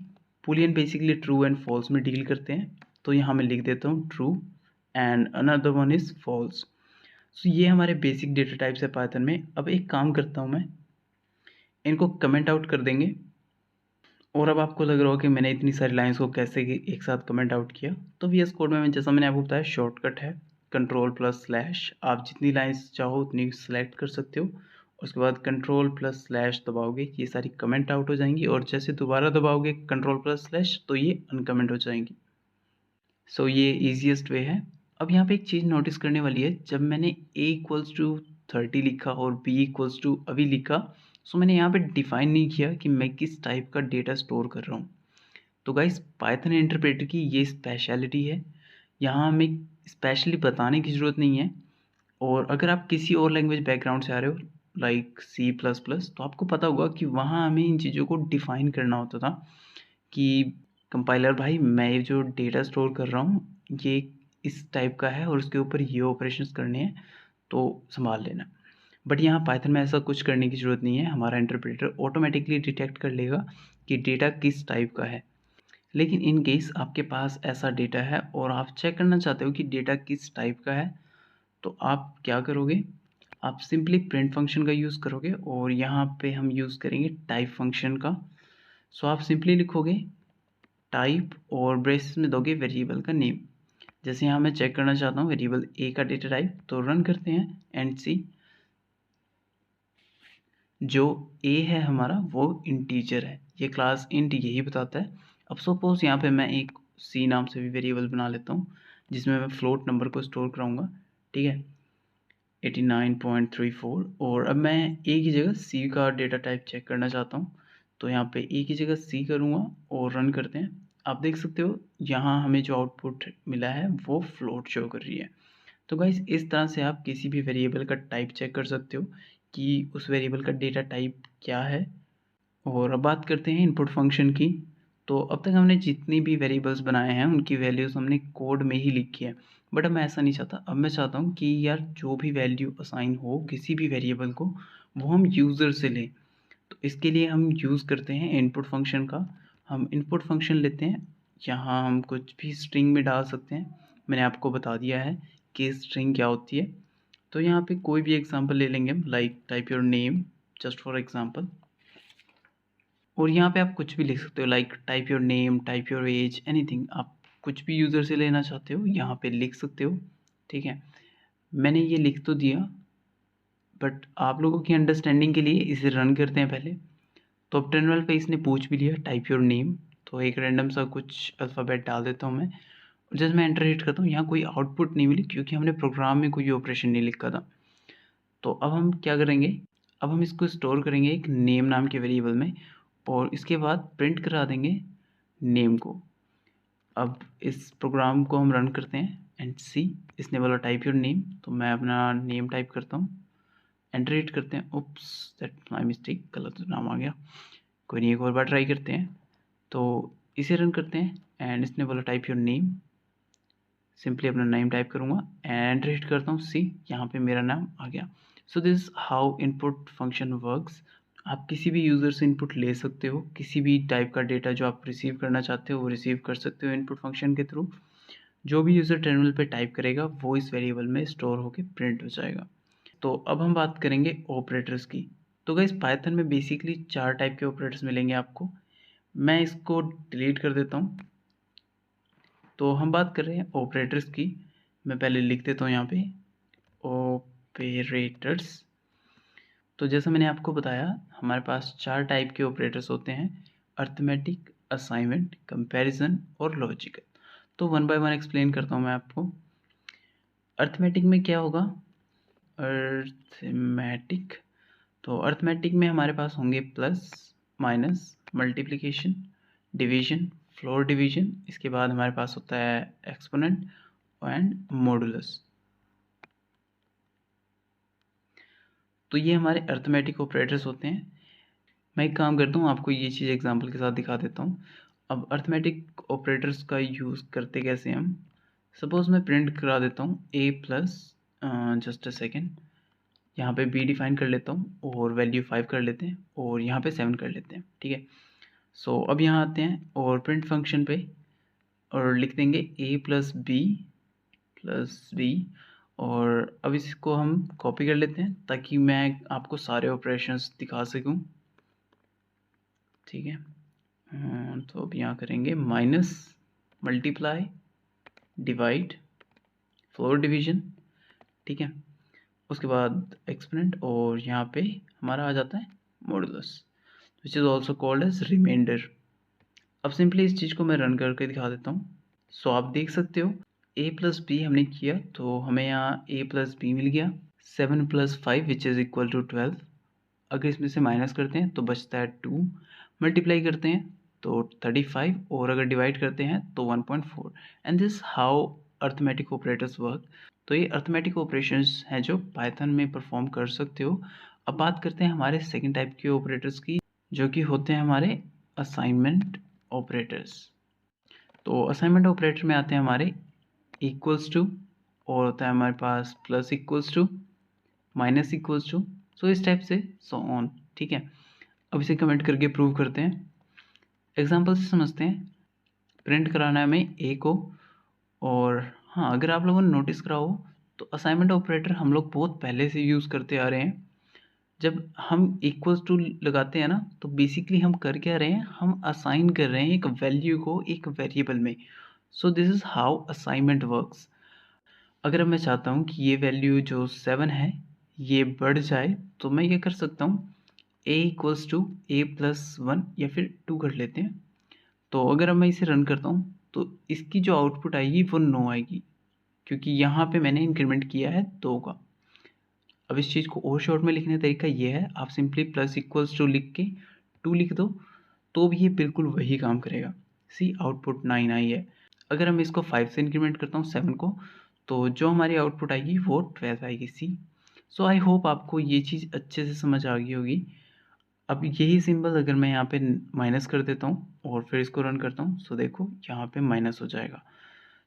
Boolean basically true and false में डील करते हैं। तो यहाँ मैं लिख देता हूँ true and another one is false. So ये हमारे बेसिक डेटा टाइप्स है पाइथन में। अब एक काम करता हूँ, मैं इनको कमेंट आउट कर देंगे। और अब आपको लग रहा हो कि मैंने इतनी सारी लाइंस को कैसे एक साथ कमेंट आउट किया। तो वी एस कोड में जैसा मैंने आपको बताया शॉर्टकट है कंट्रोल प्लस स्लैश। आप जितनी लाइंस चाहो उतनी सेलेक्ट कर सकते हो। उसके बाद कंट्रोल प्लस स्लैश दबाओगे, ये सारी कमेंट आउट हो जाएंगी। और जैसे दोबारा दबाओगे कंट्रोल प्लस स्लैश तो ये अनकमेंट हो जाएंगी। सो ये ईजिएस्ट वे है। अब यहाँ पे एक चीज़ नोटिस करने वाली है, जब मैंने A=30 लिखा और B= अभी लिखा, सो मैंने यहाँ पे डिफाइन नहीं किया कि मैं किस टाइप का डेटा स्टोर कर रहा हूँ। तो गाइस पाइथन इंटरप्रेटर की ये स्पेशलिटी है, यहाँ हमें स्पेशली बताने की ज़रूरत नहीं है। और अगर आप किसी और लैंग्वेज बैकग्राउंड से आ रहे हो लाइक C++, तो आपको पता होगा कि वहाँ हमें इन चीज़ों को डिफ़ाइन करना होता था कि कंपाइलर भाई मैं ये जो डेटा स्टोर कर रहा हूँ ये इस टाइप का है और उसके ऊपर ये ऑपरेशंस करने हैं, तो संभाल लेना। बट यहाँ पाइथन में ऐसा कुछ करने की ज़रूरत नहीं है, हमारा इंटरप्रेटर ऑटोमेटिकली डिटेक्ट कर लेगा कि डेटा किस टाइप का है। लेकिन इन केस आपके पास ऐसा डेटा है और आप चेक करना चाहते हो कि डेटा किस टाइप का है, तो आप क्या करोगे, आप सिंपली प्रिंट फंक्शन का यूज़ करोगे और यहाँ पे हम यूज़ करेंगे टाइप फंक्शन का। सो आप सिंपली लिखोगे टाइप और ब्रेसेस में दोगे वेरिएबल का नेम। जैसे यहाँ मैं चेक करना चाहता हूँ वेरिएबल ए का डेटा टाइप, तो रन करते हैं एंड सी। जो ए है हमारा वो इंटीजर है, ये क्लास इंट यही बताता है। अब सपोज यहाँ पे मैं एक सी नाम से भी वेरिएबल बना लेता हूँ जिसमें मैं फ्लोट नंबर को स्टोर कराऊंगा, ठीक है 89.34। और अब मैं ए की जगह सी का डेटा टाइप चेक करना चाहता हूँ, तो यहाँ पे ए की जगह सी करूँगा और रन करते हैं। आप देख सकते हो यहाँ हमें जो आउटपुट मिला है वो फ्लोट शो कर रही है। तो गाइस इस तरह से आप किसी भी वेरिएबल का टाइप चेक कर सकते हो कि उस वेरिएबल का डेटा टाइप क्या है। और अब बात करते हैं इनपुट फंक्शन की। तो अब तक हमने जितनी भी वेरिएबल्स बनाए हैं उनकी वैल्यूज़ हमने कोड में ही लिखी है। बट अब मैं ऐसा नहीं चाहता, अब मैं चाहता हूँ कि यार जो भी वैल्यू असाइन हो किसी भी वेरिएबल को वो हम यूज़र से लें। तो इसके लिए हम यूज़ करते हैं इनपुट फंक्शन का। हम इनपुट फंक्शन लेते हैं, यहाँ हम कुछ भी स्ट्रिंग में डाल सकते हैं। मैंने आपको बता दिया है कि स्ट्रिंग क्या होती है। तो यहाँ पे कोई भी एग्जांपल ले लेंगे हम, like type your name just for example. और यहाँ पे आप कुछ भी लिख सकते हो, like type your name, type your age, anything. आप कुछ भी यूज़र से लेना चाहते हो यहाँ पे लिख सकते हो, ठीक है। मैंने ये लिख तो दिया, बट आप लोगों की अंडरस्टैंडिंग के लिए इसे रन करते हैं पहले। तो अब टर्मिनल पे इसने पूछ भी लिया टाइप योर नेम, तो एक रैंडम सा कुछ अल्फ़ाबेट डाल देता हूँ मैं। और जैसे मैं एंटर हिट करता हूँ यहाँ कोई आउटपुट नहीं मिली क्योंकि हमने प्रोग्राम में कोई ऑपरेशन नहीं लिखा था। तो अब हम क्या करेंगे, अब हम इसको स्टोर करेंगे एक नेम नाम के वेरिएबल में और इसके बाद प्रिंट करा देंगे नेम को। अब इस प्रोग्राम को हम रन करते हैं एंड सी, इसने बोला टाइप योर नेम, तो मैं अपना नेम टाइप करता हूँ, एंटर हिट करते हैं। उप्स दैट माय मिस्टेक, गलत नाम आ गया, कोई नहीं एक और बार ट्राई करते हैं। तो इसे रन करते हैं एंड इसने बोला टाइप योर नेम, सिंपली अपना नेम टाइप करूँगा एंड हिट करता हूँ सी, यहाँ पे मेरा नाम आ गया। So this how input function works. आप किसी भी यूज़र से इनपुट ले सकते हो, किसी भी टाइप का डेटा जो आप रिसीव करना चाहते हो वो रिसीव कर सकते हो इनपुट फंक्शन के थ्रू। जो भी यूज़र टर्मिनल पे टाइप करेगा वो इस वेरिएबल में स्टोर होकर प्रिंट हो जाएगा। तो अब हम बात करेंगे ऑपरेटर्स की। तो गाइस पाइथन में बेसिकली 4 टाइप के ऑपरेटर्स मिलेंगे आपको। मैं इसको डिलीट कर देता हूँ। तो हम बात कर रहे हैं ऑपरेटर्स की। मैं पहले लिख देता हूँ यहाँ पे ऑपरेटर्स। तो जैसा मैंने आपको बताया, हमारे पास 4 टाइप के ऑपरेटर्स होते हैं: अर्थमेटिक, असाइनमेंट, कंपैरिजन और लॉजिकल। तो वन बाय वन एक्सप्लेन करता हूँ मैं आपको। अर्थमेटिक में क्या होगा? अर्थमेटिक, तो अर्थमेटिक में हमारे पास होंगे plus, minus, multiplication, division, floor division. इसके बाद हमारे पास होता है एक्सपोनेंट एंड मॉडुलस। तो ये हमारे अर्थमेटिक ऑपरेटर्स होते हैं। मैं एक काम करता हूँ, आपको ये चीज़ एग्जांपल के साथ दिखा देता हूँ। अब अर्थमेटिक ऑपरेटर्स का यूज़ करते कैसे हम? सपोज़ मैं प्रिंट करा देता हूँ a plus, just a second, यहाँ पे b डिफाइन कर लेता हूँ और वैल्यू 5 कर लेते हैं और यहाँ पे 7 कर लेते हैं, ठीक है। सो अब यहाँ आते हैं और प्रिंट फंक्शन पे और लिख देंगे a प्लस b और अब इसको हम कॉपी कर लेते हैं ताकि मैं आपको सारे ऑपरेशंस दिखा सकूं, ठीक है। तो अब यहाँ करेंगे minus, multiply, divide, floor division, ठीक है। उसके बाद एक्सपोनेंट और यहाँ पे हमारा आ जाता है modulus, which is also called as remainder. अब सिंपली इस चीज़ को मैं रन करके दिखा देता हूँ। सो आप देख सकते हो a प्लस बी हमने किया तो हमें यहाँ a प्लस बी मिल गया। 7 plus 5 which is equal to 12। अगर इसमें से माइनस करते हैं तो बचता है 2, मल्टीप्लाई करते हैं तो 35 और अगर डिवाइड करते हैं तो 1.4। And this how arithmetic operators work. तो ये अर्थमेटिक ऑपरेशंस हैं जो पाइथन में परफॉर्म कर सकते हो। अब बात करते हैं हमारे सेकेंड टाइप के ऑपरेटर्स की, जो कि होते हैं हमारे असाइनमेंट ऑपरेटर्स। तो असाइनमेंट ऑपरेटर में आते हैं हमारे इक्वल्स टू, और होता है हमारे पास plus equals to, minus equals to, so इस टाइप से सो ऑन, ठीक है। अब इसे कमेंट करके प्रूव करते हैं। एग्जांपल से समझते हैं। प्रिंट कराना है हमें ए को, और हाँ, अगर आप लोगों ने नोटिस करा हो तो असाइनमेंट ऑपरेटर हम लोग बहुत पहले से यूज़ करते आ रहे हैं। जब हम इक्वल्स टू लगाते हैं ना, तो बेसिकली हम कर क्या रहे हैं? हम असाइन कर रहे हैं एक वैल्यू को एक वेरिएबल में। सो this is how assignment works. अगर मैं चाहता हूँ कि ये वैल्यू जो 7 है ये बढ़ जाए, तो मैं ये कर सकता हूँ a equals to a plus 1 या फिर 2 कर लेते हैं। तो अगर अब मैं इसे रन करता हूँ तो इसकी जो आउटपुट आएगी वो 9 आएगी, क्योंकि यहाँ पे मैंने इंक्रीमेंट किया है 2 का। अब इस चीज़ को और शॉर्ट में लिखने का तरीका ये है, आप सिंपली प्लस इक्वल्स टू लिख के 2 लिख दो तो भी ये बिल्कुल वही काम करेगा। सी, आउटपुट 9 आई है। अगर मैं इसको 5 से इंक्रीमेंट करता हूँ 7 को, तो जो हमारी आउटपुट आएगी वो 12 आएगी। सी, सो आई होप आपको ये चीज़ अच्छे से समझ आ गई होगी। अब यही सिंबल अगर मैं यहाँ पे माइनस कर देता हूँ और फिर इसको रन करता हूँ, सो देखो यहाँ पे माइनस हो जाएगा।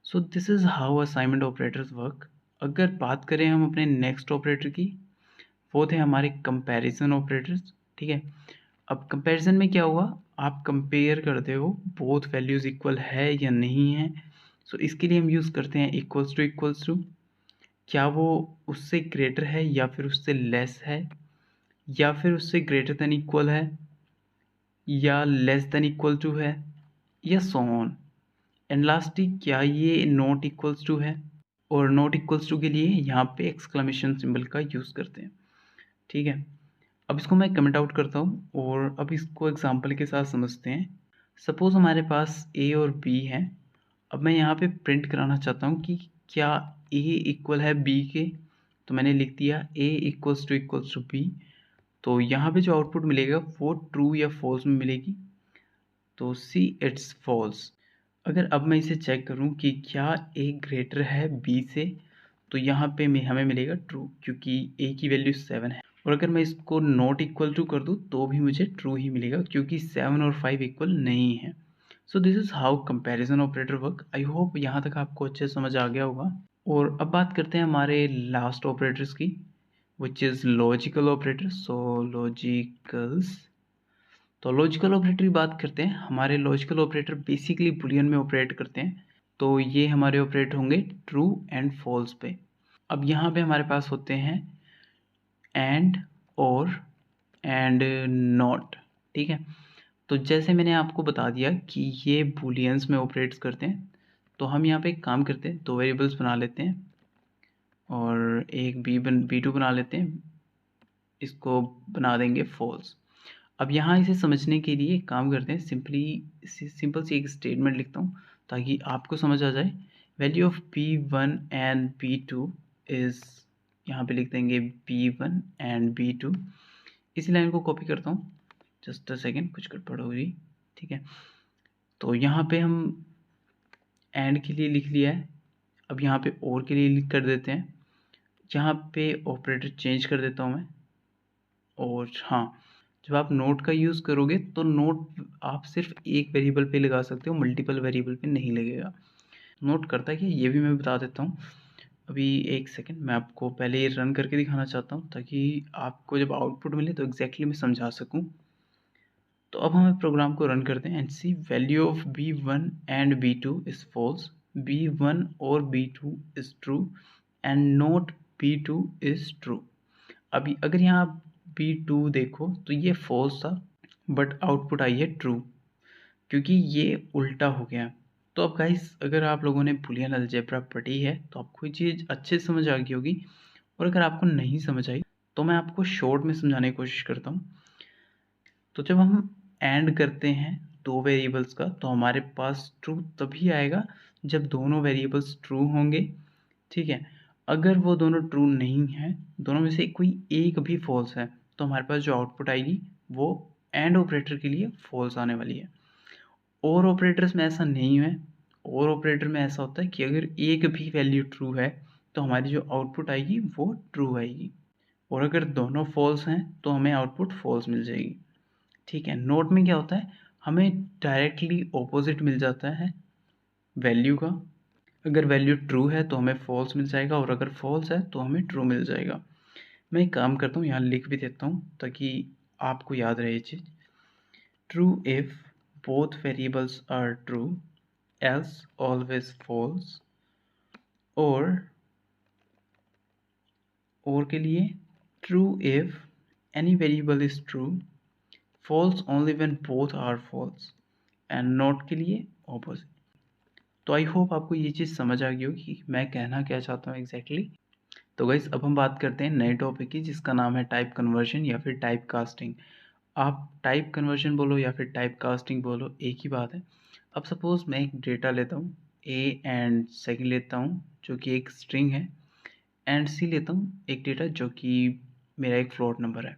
सो this is how assignment operators work. अगर बात करें हम अपने नेक्स्ट ऑपरेटर की, वो थे हमारे कंपैरिजन ऑपरेटर्स, ठीक है। अब कंपैरिजन में क्या हुआ? आप कंपेयर करते हो बोथ वैल्यूज़ इक्वल है या नहीं है। सो इसके लिए हम यूज़ करते हैं इक्वल्स टू। क्या वो उससे ग्रेटर है या फिर उससे लेस है, या फिर उससे ग्रेटर देन इक्वल है, या लेस देन इक्वल टू है, या सो ऑन। एंड लास्टली, क्या ये नॉट इक्वल्स टू है? और नॉट इक्वल्स टू के लिए यहाँ पे एक्सक्लेमेशन सिंबल का यूज़ करते हैं, ठीक है। अब इसको मैं कमेंट आउट करता हूँ और अब इसको एग्जांपल के साथ समझते हैं। सपोज़ हमारे पास ए और बी है। अब मैं यहाँ पे प्रिंट कराना चाहता हूँ कि क्या ए इक्वल है बी के, तो मैंने लिख दिया ए इक्वल्स टू बी। तो यहाँ पे जो आउटपुट मिलेगा वो ट्रू या फॉल्स में मिलेगी। तो सी, इट्स फॉल्स। अगर अब मैं इसे चेक करूँ कि क्या ए ग्रेटर है बी से, तो यहाँ पे हमें मिलेगा ट्रू, क्योंकि ए की वैल्यू 7 है। और अगर मैं इसको नॉट इक्वल टू कर दूँ तो भी मुझे ट्रू ही मिलेगा, क्योंकि 7 और 5 इक्वल नहीं है। सो this is how comparison operator work. I hope यहाँ तक आपको अच्छे समझ आ गया होगा। और अब बात करते हैं हमारे लास्ट ऑपरेटर्स की, which is logical operator. So logical operator की बात करते हैं। हमारे लॉजिकल ऑपरेटर बेसिकली बुलियन में ऑपरेट करते हैं। तो ये हमारे ऑपरेट होंगे ट्रू एंड फॉल्स पे। अब यहाँ पे हमारे पास होते हैं एंड, और, एंड नॉट, ठीक है। तो जैसे मैंने आपको बता दिया कि ये बुलियंस में ऑपरेट्स करते हैं, तो हम यहाँ पे एक काम करते हैं, 2 वेरिएबल्स बना लेते हैं और एक बी टू बना लेते हैं, इसको बना देंगे फॉल्स। अब यहाँ इसे समझने के लिए एक काम करते हैं, सिंपल सी एक स्टेटमेंट लिखता हूँ ताकि आपको समझ आ जाए। Value of P1 and P2 is, यहाँ पे लिख देंगे P1 एंड P2। इसी लाइन को कॉपी करता हूँ, जस्ट अ सेकेंड, कुछ गड़बड़ हो गई, ठीक है। तो यहाँ पे हम एंड के लिए लिख लिया है, अब यहाँ पे और के लिए लिख कर देते हैं। यहाँ पे ऑपरेटर चेंज कर देता हूँ मैं। और हाँ, जब आप नोट का यूज़ करोगे तो नोट आप सिर्फ एक वेरिएबल पे लगा सकते हो, मल्टीपल वेरिएबल पे नहीं लगेगा। नोट करता है कि ये भी मैं बता देता हूँ। अभी एक सेकंड, मैं आपको पहले ये रन करके दिखाना चाहता हूँ ताकि आपको जब आउटपुट मिले तो एग्जैक्टली मैं समझा सकूँ। तो अब हमें प्रोग्राम को रन करते हैं and see value of B1 and B2 is false, B1 और B2 is true and not B2 is true. अभी अगर यहाँ B2 देखो तो ये फॉल्स था, बट आउटपुट आई है ट्रू, क्योंकि ये उल्टा हो गया। तो अब गाइस, अगर आप लोगों ने बूलियन अलजेब्रा पढ़ी है तो आपको ये चीज़ अच्छे से समझ आ गई होगी, और अगर आपको नहीं समझ आई तो मैं आपको शॉर्ट में समझाने की कोशिश करता हूँ। तो जब हम एंड करते हैं दो वेरिएबल्स का तो हमारे पास ट्रू तभी आएगा जब दोनों वेरिएबल्स ट्रू होंगे, ठीक है। अगर वो दोनों ट्रू नहीं हैं, दोनों में से कोई एक भी फॉल्स है, तो हमारे पास जो आउटपुट आएगी वो एंड ऑपरेटर के लिए फॉल्स आने वाली है। और ऑपरेटर्स में ऐसा नहीं है, और ऑपरेटर में ऐसा होता है कि अगर एक भी वैल्यू ट्रू है तो हमारी जो आउटपुट आएगी वो ट्रू आएगी, और अगर दोनों फॉल्स हैं तो हमें आउटपुट फॉल्स मिल जाएगी, ठीक है। नोट में क्या होता है, हमें डायरेक्टली ऑपोजिट मिल जाता है वैल्यू का। अगर वैल्यू ट्रू है तो हमें फॉल्स मिल जाएगा, और अगर फॉल्स है तो हमें ट्रू मिल जाएगा। मैं एक काम करता हूँ, यहाँ लिख भी देता हूँ ताकि आपको याद रहे ये चीज़। True if both variables are true, else always false, और के लिए true if any variable is true, false only when both are false, and not के लिए opposite। तो आई होप आपको ये चीज़ समझ आ गई होगी कि मैं कहना क्या चाहता हूँ एग्जैक्टली। तो गाइस, अब हम बात करते हैं नए टॉपिक की, जिसका नाम है टाइप कन्वर्जन या फिर टाइप कास्टिंग। आप टाइप कन्वर्जन बोलो या फिर टाइप कास्टिंग बोलो, एक ही बात है। अब सपोज़ मैं एक डेटा लेता हूँ ए एंड सेकंड लेता हूँ जो कि एक स्ट्रिंग है, एंड सी लेता हूँ एक डेटा जो कि मेरा एक फ्लोट नंबर है।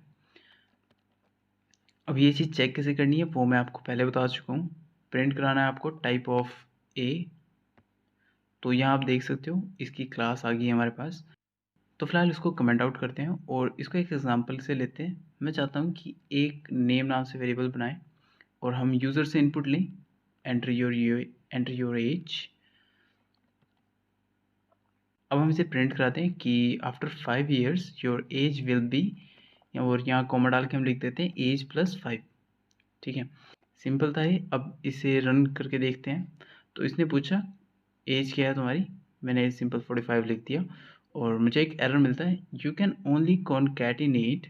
अब ये चीज़ चेक कैसे करनी है वो मैं आपको पहले बता चुका हूँ। प्रिंट कराना है आपको टाइप ऑफ ए। तो यहाँ आप देख सकते हो इसकी क्लास आ गई है हमारे पास। तो फिलहाल इसको कमेंट आउट करते हैं और इसको एक एग्जांपल से लेते हैं। मैं चाहता हूँ कि एक नेम नाम से वेरिएबल बनाएं और हम यूज़र से इनपुट लें, एंटर योर एज। अब हम इसे प्रिंट कराते हैं कि after 5 years your age will be, और यहाँ कॉमा डाल के हम लिख देते हैं एज +5, ठीक है। सिंपल था ये। अब इसे रन करके देखते हैं। तो इसने पूछा एज क्या है तुम्हारी, मैंने एज सिंपल 45 लिख दिया, और मुझे एक एरर मिलता है, you can only concatenate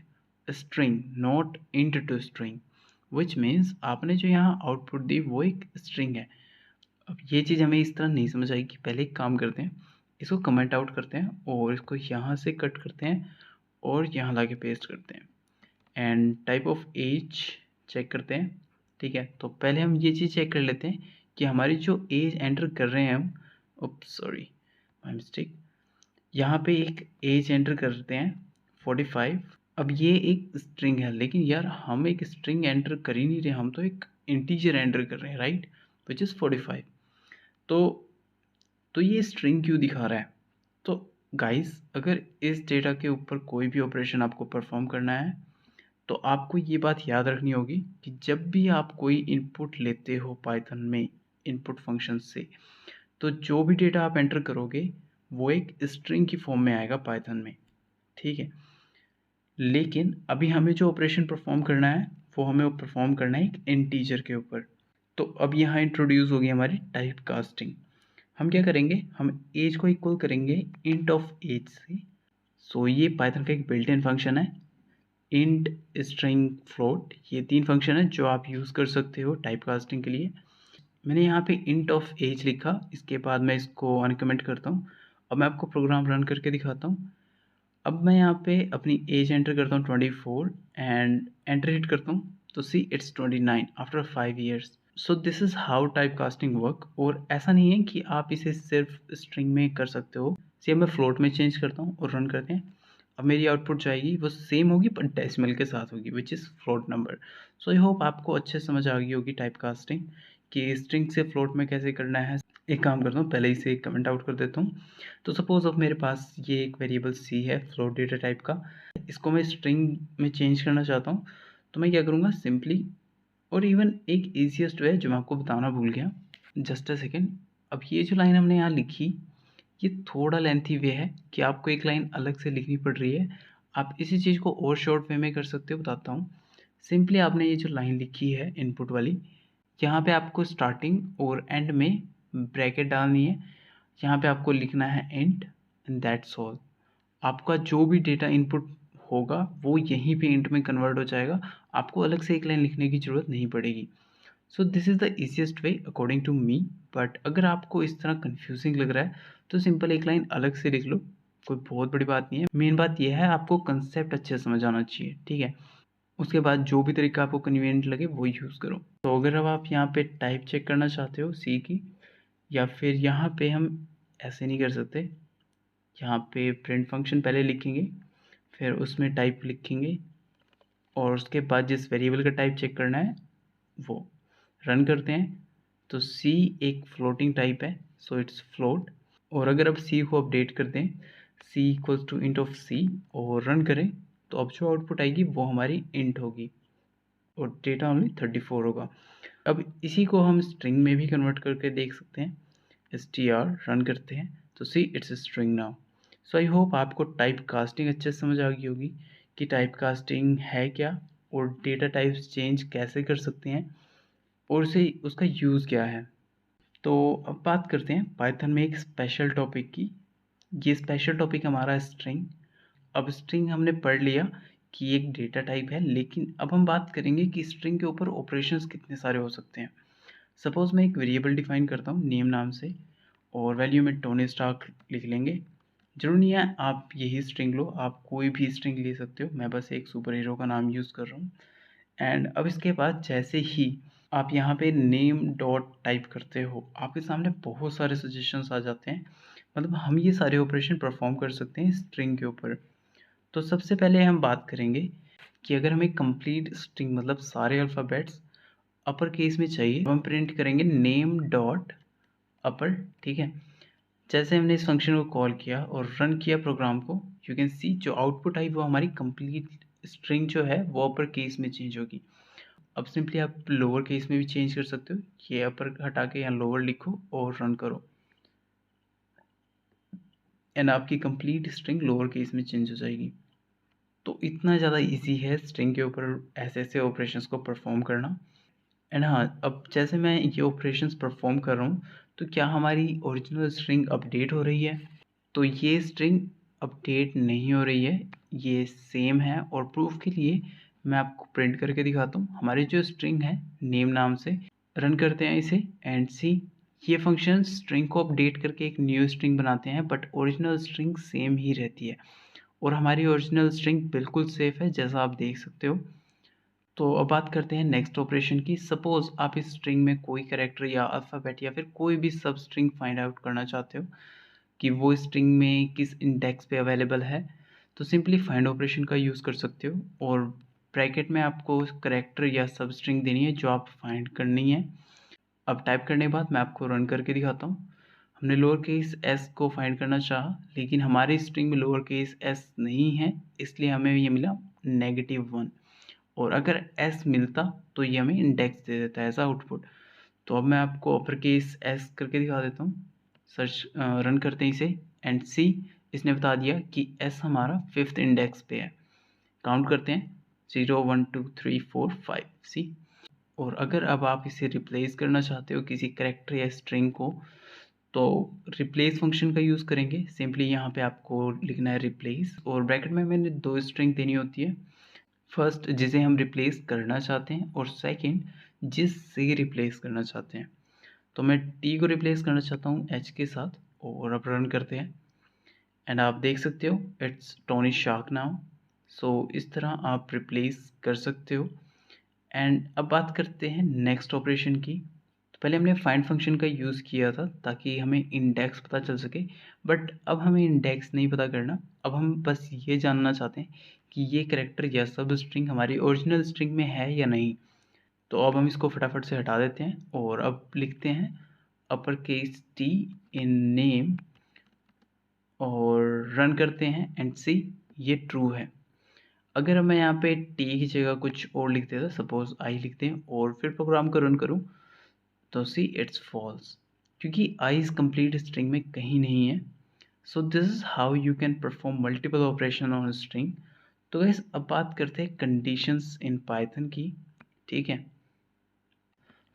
string not int to string, which means आपने जो यहाँ आउटपुट दी वो एक स्ट्रिंग है। अब ये चीज़ हमें इस तरह नहीं समझ आएगी। पहले एक काम करते हैं, इसको कमेंट आउट करते हैं और इसको यहाँ से कट करते हैं और यहाँ ला के पेस्ट करते हैं, and type of age check करते हैं, ठीक है। तो पहले हम ये चीज़ चेक कर लेते हैं कि हमारी जो एज एंटर कर रहे हैं हम, सॉरी माय मिस्टेक, यहाँ पे एक एज एंटर करते हैं 45। अब ये एक स्ट्रिंग है, लेकिन यार हम एक स्ट्रिंग एंटर कर ही नहीं रहे, हम तो एक इंटीजर एंटर कर रहे हैं, राइट, विच इज़ 45। तो ये स्ट्रिंग क्यों दिखा रहा है? तो गाइस, अगर इस डेटा के ऊपर कोई भी ऑपरेशन आपको परफॉर्म करना है तो आपको ये बात याद रखनी होगी कि जब भी आप कोई इनपुट लेते हो पाइथन में इनपुट फंक्शन से, तो जो भी डेटा आप एंटर करोगे वो एक स्ट्रिंग की फॉर्म में आएगा पाइथन में, ठीक है। लेकिन अभी हमें जो ऑपरेशन परफॉर्म करना है वो हमें परफॉर्म करना है एक इंटीजर के ऊपर। तो अब यहाँ इंट्रोड्यूस होगी हमारी टाइप कास्टिंग। हम क्या करेंगे, हम एज को इक्वल करेंगे इंट ऑफ एज से। सो ये पाइथन का एक बिल्ट इन फंक्शन है, इंट, स्ट्रिंग, फ्लोट, ये 3 फंक्शन है जो आप यूज़ कर सकते हो टाइप कास्टिंग के लिए। मैंने यहाँ पे इंट ऑफ एज लिखा, इसके बाद मैं इसको अनकमेंट करता हूँ। अब मैं आपको प्रोग्राम रन करके दिखाता हूँ। अब मैं यहाँ पे अपनी एज एंटर करता हूँ 24 एंड एंटर हिट करता हूँ तो see it's 29 after 5 years. So this is how type casting work. और ऐसा नहीं है कि आप इसे सिर्फ स्ट्रिंग में कर सकते हो। सेम मैं फ्लोट में चेंज करता हूँ और रन करते हैं। अब मेरी आउटपुट जाएगी वो सेम होगी पर डेसिमल के साथ होगी which is float number. So I hope आपको अच्छे समझ आ गई होगी टाइप कास्टिंग कि स्ट्रिंग से फ्लोट में कैसे करना है। एक काम करता हूँ, पहले इसे कमेंट आउट कर देता हूँ। तो सपोज अब मेरे पास ये एक वेरिएबल सी है फ्लोट डेटा टाइप का, इसको मैं स्ट्रिंग में चेंज करना चाहता हूँ। तो मैं क्या करूँगा सिंपली, और इवन एक ईजीएस्ट वे जो मैं आपको बताना भूल गया, जस्ट अ सेकेंड। अब ये जो लाइन हमने यहाँ लिखी ये थोड़ा लेंथी वे है कि आपको एक लाइन अलग से लिखनी पड़ रही है। आप इसी चीज़ को और शॉर्ट वे में कर सकते हो, बताता हूँ। सिंपली आपने ये जो लाइन लिखी है इनपुट वाली, यहाँ पे आपको स्टार्टिंग और एंड में ब्रैकेट डालनी है। यहाँ पे आपको लिखना है इंट एंड दैट्स ऑल। आपका जो भी डेटा इनपुट होगा वो यहीं पे इंट में कन्वर्ट हो जाएगा। आपको अलग से एक लाइन लिखने की ज़रूरत नहीं पड़ेगी। So this is the easiest way according to me. But अगर आपको इस तरह कन्फ्यूजिंग लग रहा है तो सिंपल एक लाइन अलग से लिख लो, कोई बहुत बड़ी बात नहीं है। मेन बात यह है आपको कंसेप्ट अच्छे से समझ आना चाहिए, ठीक है। उसके बाद जो भी तरीका आपको कन्वीनियंट लगे वो यूज़ करो। तो अगर अब आप यहाँ पे टाइप चेक करना चाहते हो सी की, या फिर यहाँ पे हम ऐसे नहीं कर सकते, यहाँ पे प्रिंट फंक्शन पहले लिखेंगे फिर उसमें टाइप लिखेंगे और उसके बाद जिस वेरिएबल का टाइप चेक करना है वो रन करते हैं। तो सी एक फ्लोटिंग टाइप है, सो इट्स फ्लोट। और अगर अब सी को अपडेट कर दें सी इक्वल्स टू इंट ऑफ सी और रन करें तो अब जो आउटपुट आएगी वो हमारी इंट होगी और डेटा ओनली 34 होगा। अब इसी को हम स्ट्रिंग में भी कन्वर्ट करके देख सकते हैं। str रन करते हैं तो see it's string now. So I hope आपको टाइप कास्टिंग अच्छे से समझ आ गई होगी कि टाइप कास्टिंग है क्या और डेटा टाइप्स चेंज कैसे कर सकते हैं और उसे उसका यूज़ क्या है। तो अब बात करते हैं पाइथन में एक स्पेशल टॉपिक की। ये स्पेशल टॉपिक हमारा स्ट्रिंग। अब स्ट्रिंग हमने पढ़ लिया कि एक डेटा टाइप है, लेकिन अब हम बात करेंगे कि स्ट्रिंग के ऊपर ऑपरेशंस कितने सारे हो सकते हैं। सपोज़ मैं एक वेरिएबल डिफाइन करता हूँ नेम नाम से और वैल्यू में टोनी स्टार्क लिख लेंगे। जरूरी नहीं है आप यही स्ट्रिंग लो, आप कोई भी स्ट्रिंग ले सकते हो, मैं बस एक सुपर हीरो का नाम यूज़ कर रहा हूँ। एंड अब इसके बाद जैसे ही आप यहाँ पे नेम डॉट टाइप करते हो आपके सामने बहुत सारे सजेशंस आ जाते हैं। मतलब हम ये सारे ऑपरेशन परफॉर्म कर सकते हैं स्ट्रिंग के ऊपर। तो सबसे पहले हम बात करेंगे कि अगर हमें कंप्लीट स्ट्रिंग मतलब सारे अल्फ़ाबेट्स अपर केस में चाहिए तो हम प्रिंट करेंगे नेम डॉट अपर, ठीक है। जैसे हमने इस फंक्शन को कॉल किया और रन किया प्रोग्राम को, यू कैन सी जो आउटपुट आई वो हमारी कंप्लीट स्ट्रिंग जो है वो अपर केस में चेंज होगी। अब सिंपली आप लोअर केस में भी चेंज कर सकते हो, ये अपर हटा के यहाँ लोअर लिखो और रन करो एंड आपकी कंप्लीट स्ट्रिंग लोअर केस में चेंज हो जाएगी। तो इतना ज़्यादा इजी है स्ट्रिंग के ऊपर ऐसे ऐसे ऑपरेशंस को परफॉर्म करना। एंड हाँ, अब जैसे मैं ये ऑपरेशंस परफॉर्म कर रहा हूँ तो क्या हमारी ओरिजिनल स्ट्रिंग अपडेट हो रही है? तो ये स्ट्रिंग अपडेट नहीं हो रही है, ये सेम है। और प्रूफ के लिए मैं आपको प्रिंट करके दिखाता हूँ। हमारी जो स्ट्रिंग है नेम नाम से, रन करते हैं इसे एंड सी, ये फंक्शन स्ट्रिंग को अपडेट करके एक न्यू स्ट्रिंग बनाते हैं बट ओरिजिनल स्ट्रिंग सेम ही रहती है और हमारी ओरिजिनल स्ट्रिंग बिल्कुल सेफ है जैसा आप देख सकते हो। तो अब बात करते हैं नेक्स्ट ऑपरेशन की। सपोज आप इस स्ट्रिंग में कोई कैरेक्टर या अल्फ़ाबेट या फिर कोई भी सब स्ट्रिंग फाइंड आउट करना चाहते हो कि वो स्ट्रिंग में किस इंडेक्स पे अवेलेबल है, तो सिंपली फाइंड ऑपरेशन का यूज़ कर सकते हो और ब्रैकेट में आपको कैरेक्टर या सब स्ट्रिंग देनी है जो आप फाइंड करनी है। अब टाइप करने के बाद मैं आपको रन करके दिखाता हूँ। हमने लोअर केस एस को फाइंड करना चाहा लेकिन हमारी स्ट्रिंग में लोअर केस एस नहीं है, इसलिए हमें ये मिला -1। और अगर एस मिलता तो ये हमें इंडेक्स दे देता है एज आउटपुट। तो अब मैं आपको अपर केस एस करके दिखा देता हूँ। सर्च रन करते हैं इसे एंड सी, इसने बता दिया कि एस हमारा 5th इंडेक्स पे है। काउंट करते हैं 0 1 2 3 4 5 सी। और अगर अब आप इसे रिप्लेस करना चाहते हो किसी कैरेक्टर या स्ट्रिंग को तो रिप्लेस फंक्शन का यूज़ करेंगे। सिंपली यहाँ पे आपको लिखना है रिप्लेस और ब्रैकेट में मैंने 2 स्ट्रिंग देनी होती है। फर्स्ट जिसे हम रिप्लेस करना चाहते हैं और सेकंड जिससे रिप्लेस करना चाहते हैं। तो मैं टी को रिप्लेस करना चाहता हूँ एच के साथ और अब रन करते हैं एंड आप देख सकते हो इट्स टोनी शार्क नाउ। सो इस तरह आप रिप्लेस कर सकते हो। एंड अब बात करते हैं नेक्स्ट ऑपरेशन की। तो पहले हमने फाइंड फंक्शन का यूज़ किया था ताकि हमें इंडेक्स पता चल सके, बट अब हमें इंडेक्स नहीं पता करना। अब हम बस ये जानना चाहते हैं कि ये कैरेक्टर या सब स्ट्रिंग हमारी ओरिजिनल स्ट्रिंग में है या नहीं। तो अब हम इसको फटाफट से हटा देते हैं और अब लिखते हैं upper case T in name और रन करते हैं एंड सी ये ट्रू है। अगर मैं यहाँ पे टी की जगह कुछ और लिख देता, सपोज आई लिखते हैं और फिर प्रोग्राम को रन करूँ, तो सी इट्स फॉल्स, क्योंकि आई इज कंप्लीट स्ट्रिंग में कहीं नहीं है। सो this is how you can perform multiple operation on string. तो गाइस अब बात करते हैं कंडीशंस इन पाइथन की। ठीक है,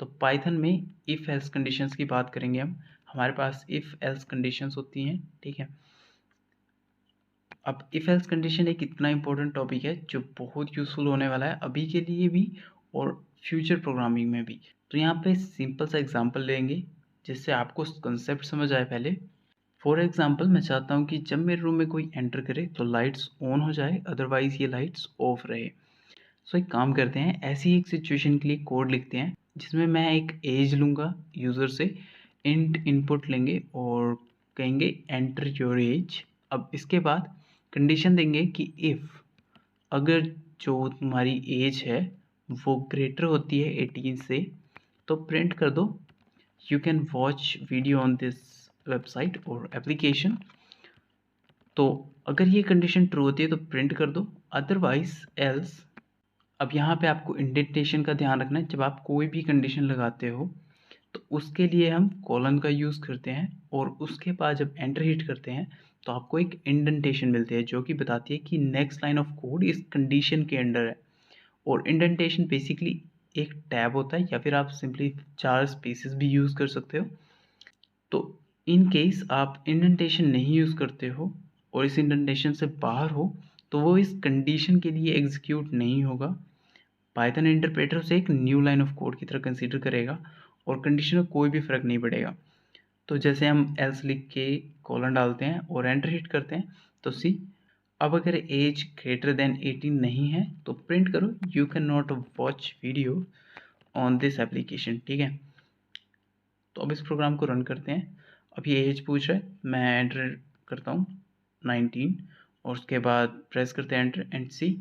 तो पाइथन में इफ़ एल्स कंडीशंस की बात करेंगे हम। हमारे पास इफ़ एल्स कंडीशंस होती हैं। ठीक है, अब इफ़ एल्स कंडीशन एक इतना इंपॉर्टेंट टॉपिक है जो बहुत यूज़फुल होने वाला है अभी के लिए भी और फ्यूचर प्रोग्रामिंग में भी। तो यहाँ पे सिंपल सा एग्जांपल लेंगे जिससे आपको कंसेप्ट समझ आए। पहले फॉर एग्जांपल मैं चाहता हूँ कि जब मेरे रूम में कोई एंटर करे तो लाइट्स ऑन हो जाए, अदरवाइज़ ये लाइट्स ऑफ रहे। सो एक काम करते हैं, ऐसी एक सिचुएशन के लिए कोड लिखते हैं जिसमें मैं एक एज लूँगा यूज़र से, इंट इनपुट लेंगे और कहेंगे एंटर योर एज। अब इसके बाद कंडीशन देंगे कि इफ़ अगर जो तुम्हारी एज है वो ग्रेटर होती है 18 से, तो प्रिंट कर दो you can watch video on this website और एप्लीकेशन। तो अगर ये कंडीशन ट्रू होती है तो प्रिंट कर दो, अदरवाइज एल्स। अब यहाँ पे आपको इंडेंटेशन का ध्यान रखना है। जब आप कोई भी कंडीशन लगाते हो तो उसके लिए हम कॉलन का यूज़ करते हैं और उसके बाद जब एंटर हिट करते हैं तो आपको एक इंडेंटेशन मिलती है जो कि बताती है कि नेक्स्ट लाइन ऑफ कोड इस कंडीशन के अंडर है। और इंडेंटेशन बेसिकली एक टैब होता है या फिर आप सिंपली 4 स्पेसेस भी यूज़ कर सकते हो। तो इन केस आप इंडेंटेशन नहीं यूज़ करते हो और इस इंडेंटेशन से बाहर हो तो वो इस कंडीशन के लिए एग्जीक्यूट नहीं होगा। पाइथन इंटरप्रेटर उसे एक न्यू लाइन ऑफ कोड की तरह कंसीडर करेगा और कंडीशन में कोई भी फ़र्क नहीं पड़ेगा। तो जैसे हम एल्स लिख के कॉलन डालते हैं और एंटर हिट करते हैं तो सी, अब अगर एज ग्रेटर देन 18 नहीं है तो प्रिंट करो you can not watch video on this application. ठीक है, तो अब इस प्रोग्राम को रन करते हैं। अब ये एज पूछ रहा है, मैं एंटर करता हूँ 19 और उसके बाद प्रेस करते हैं enter and see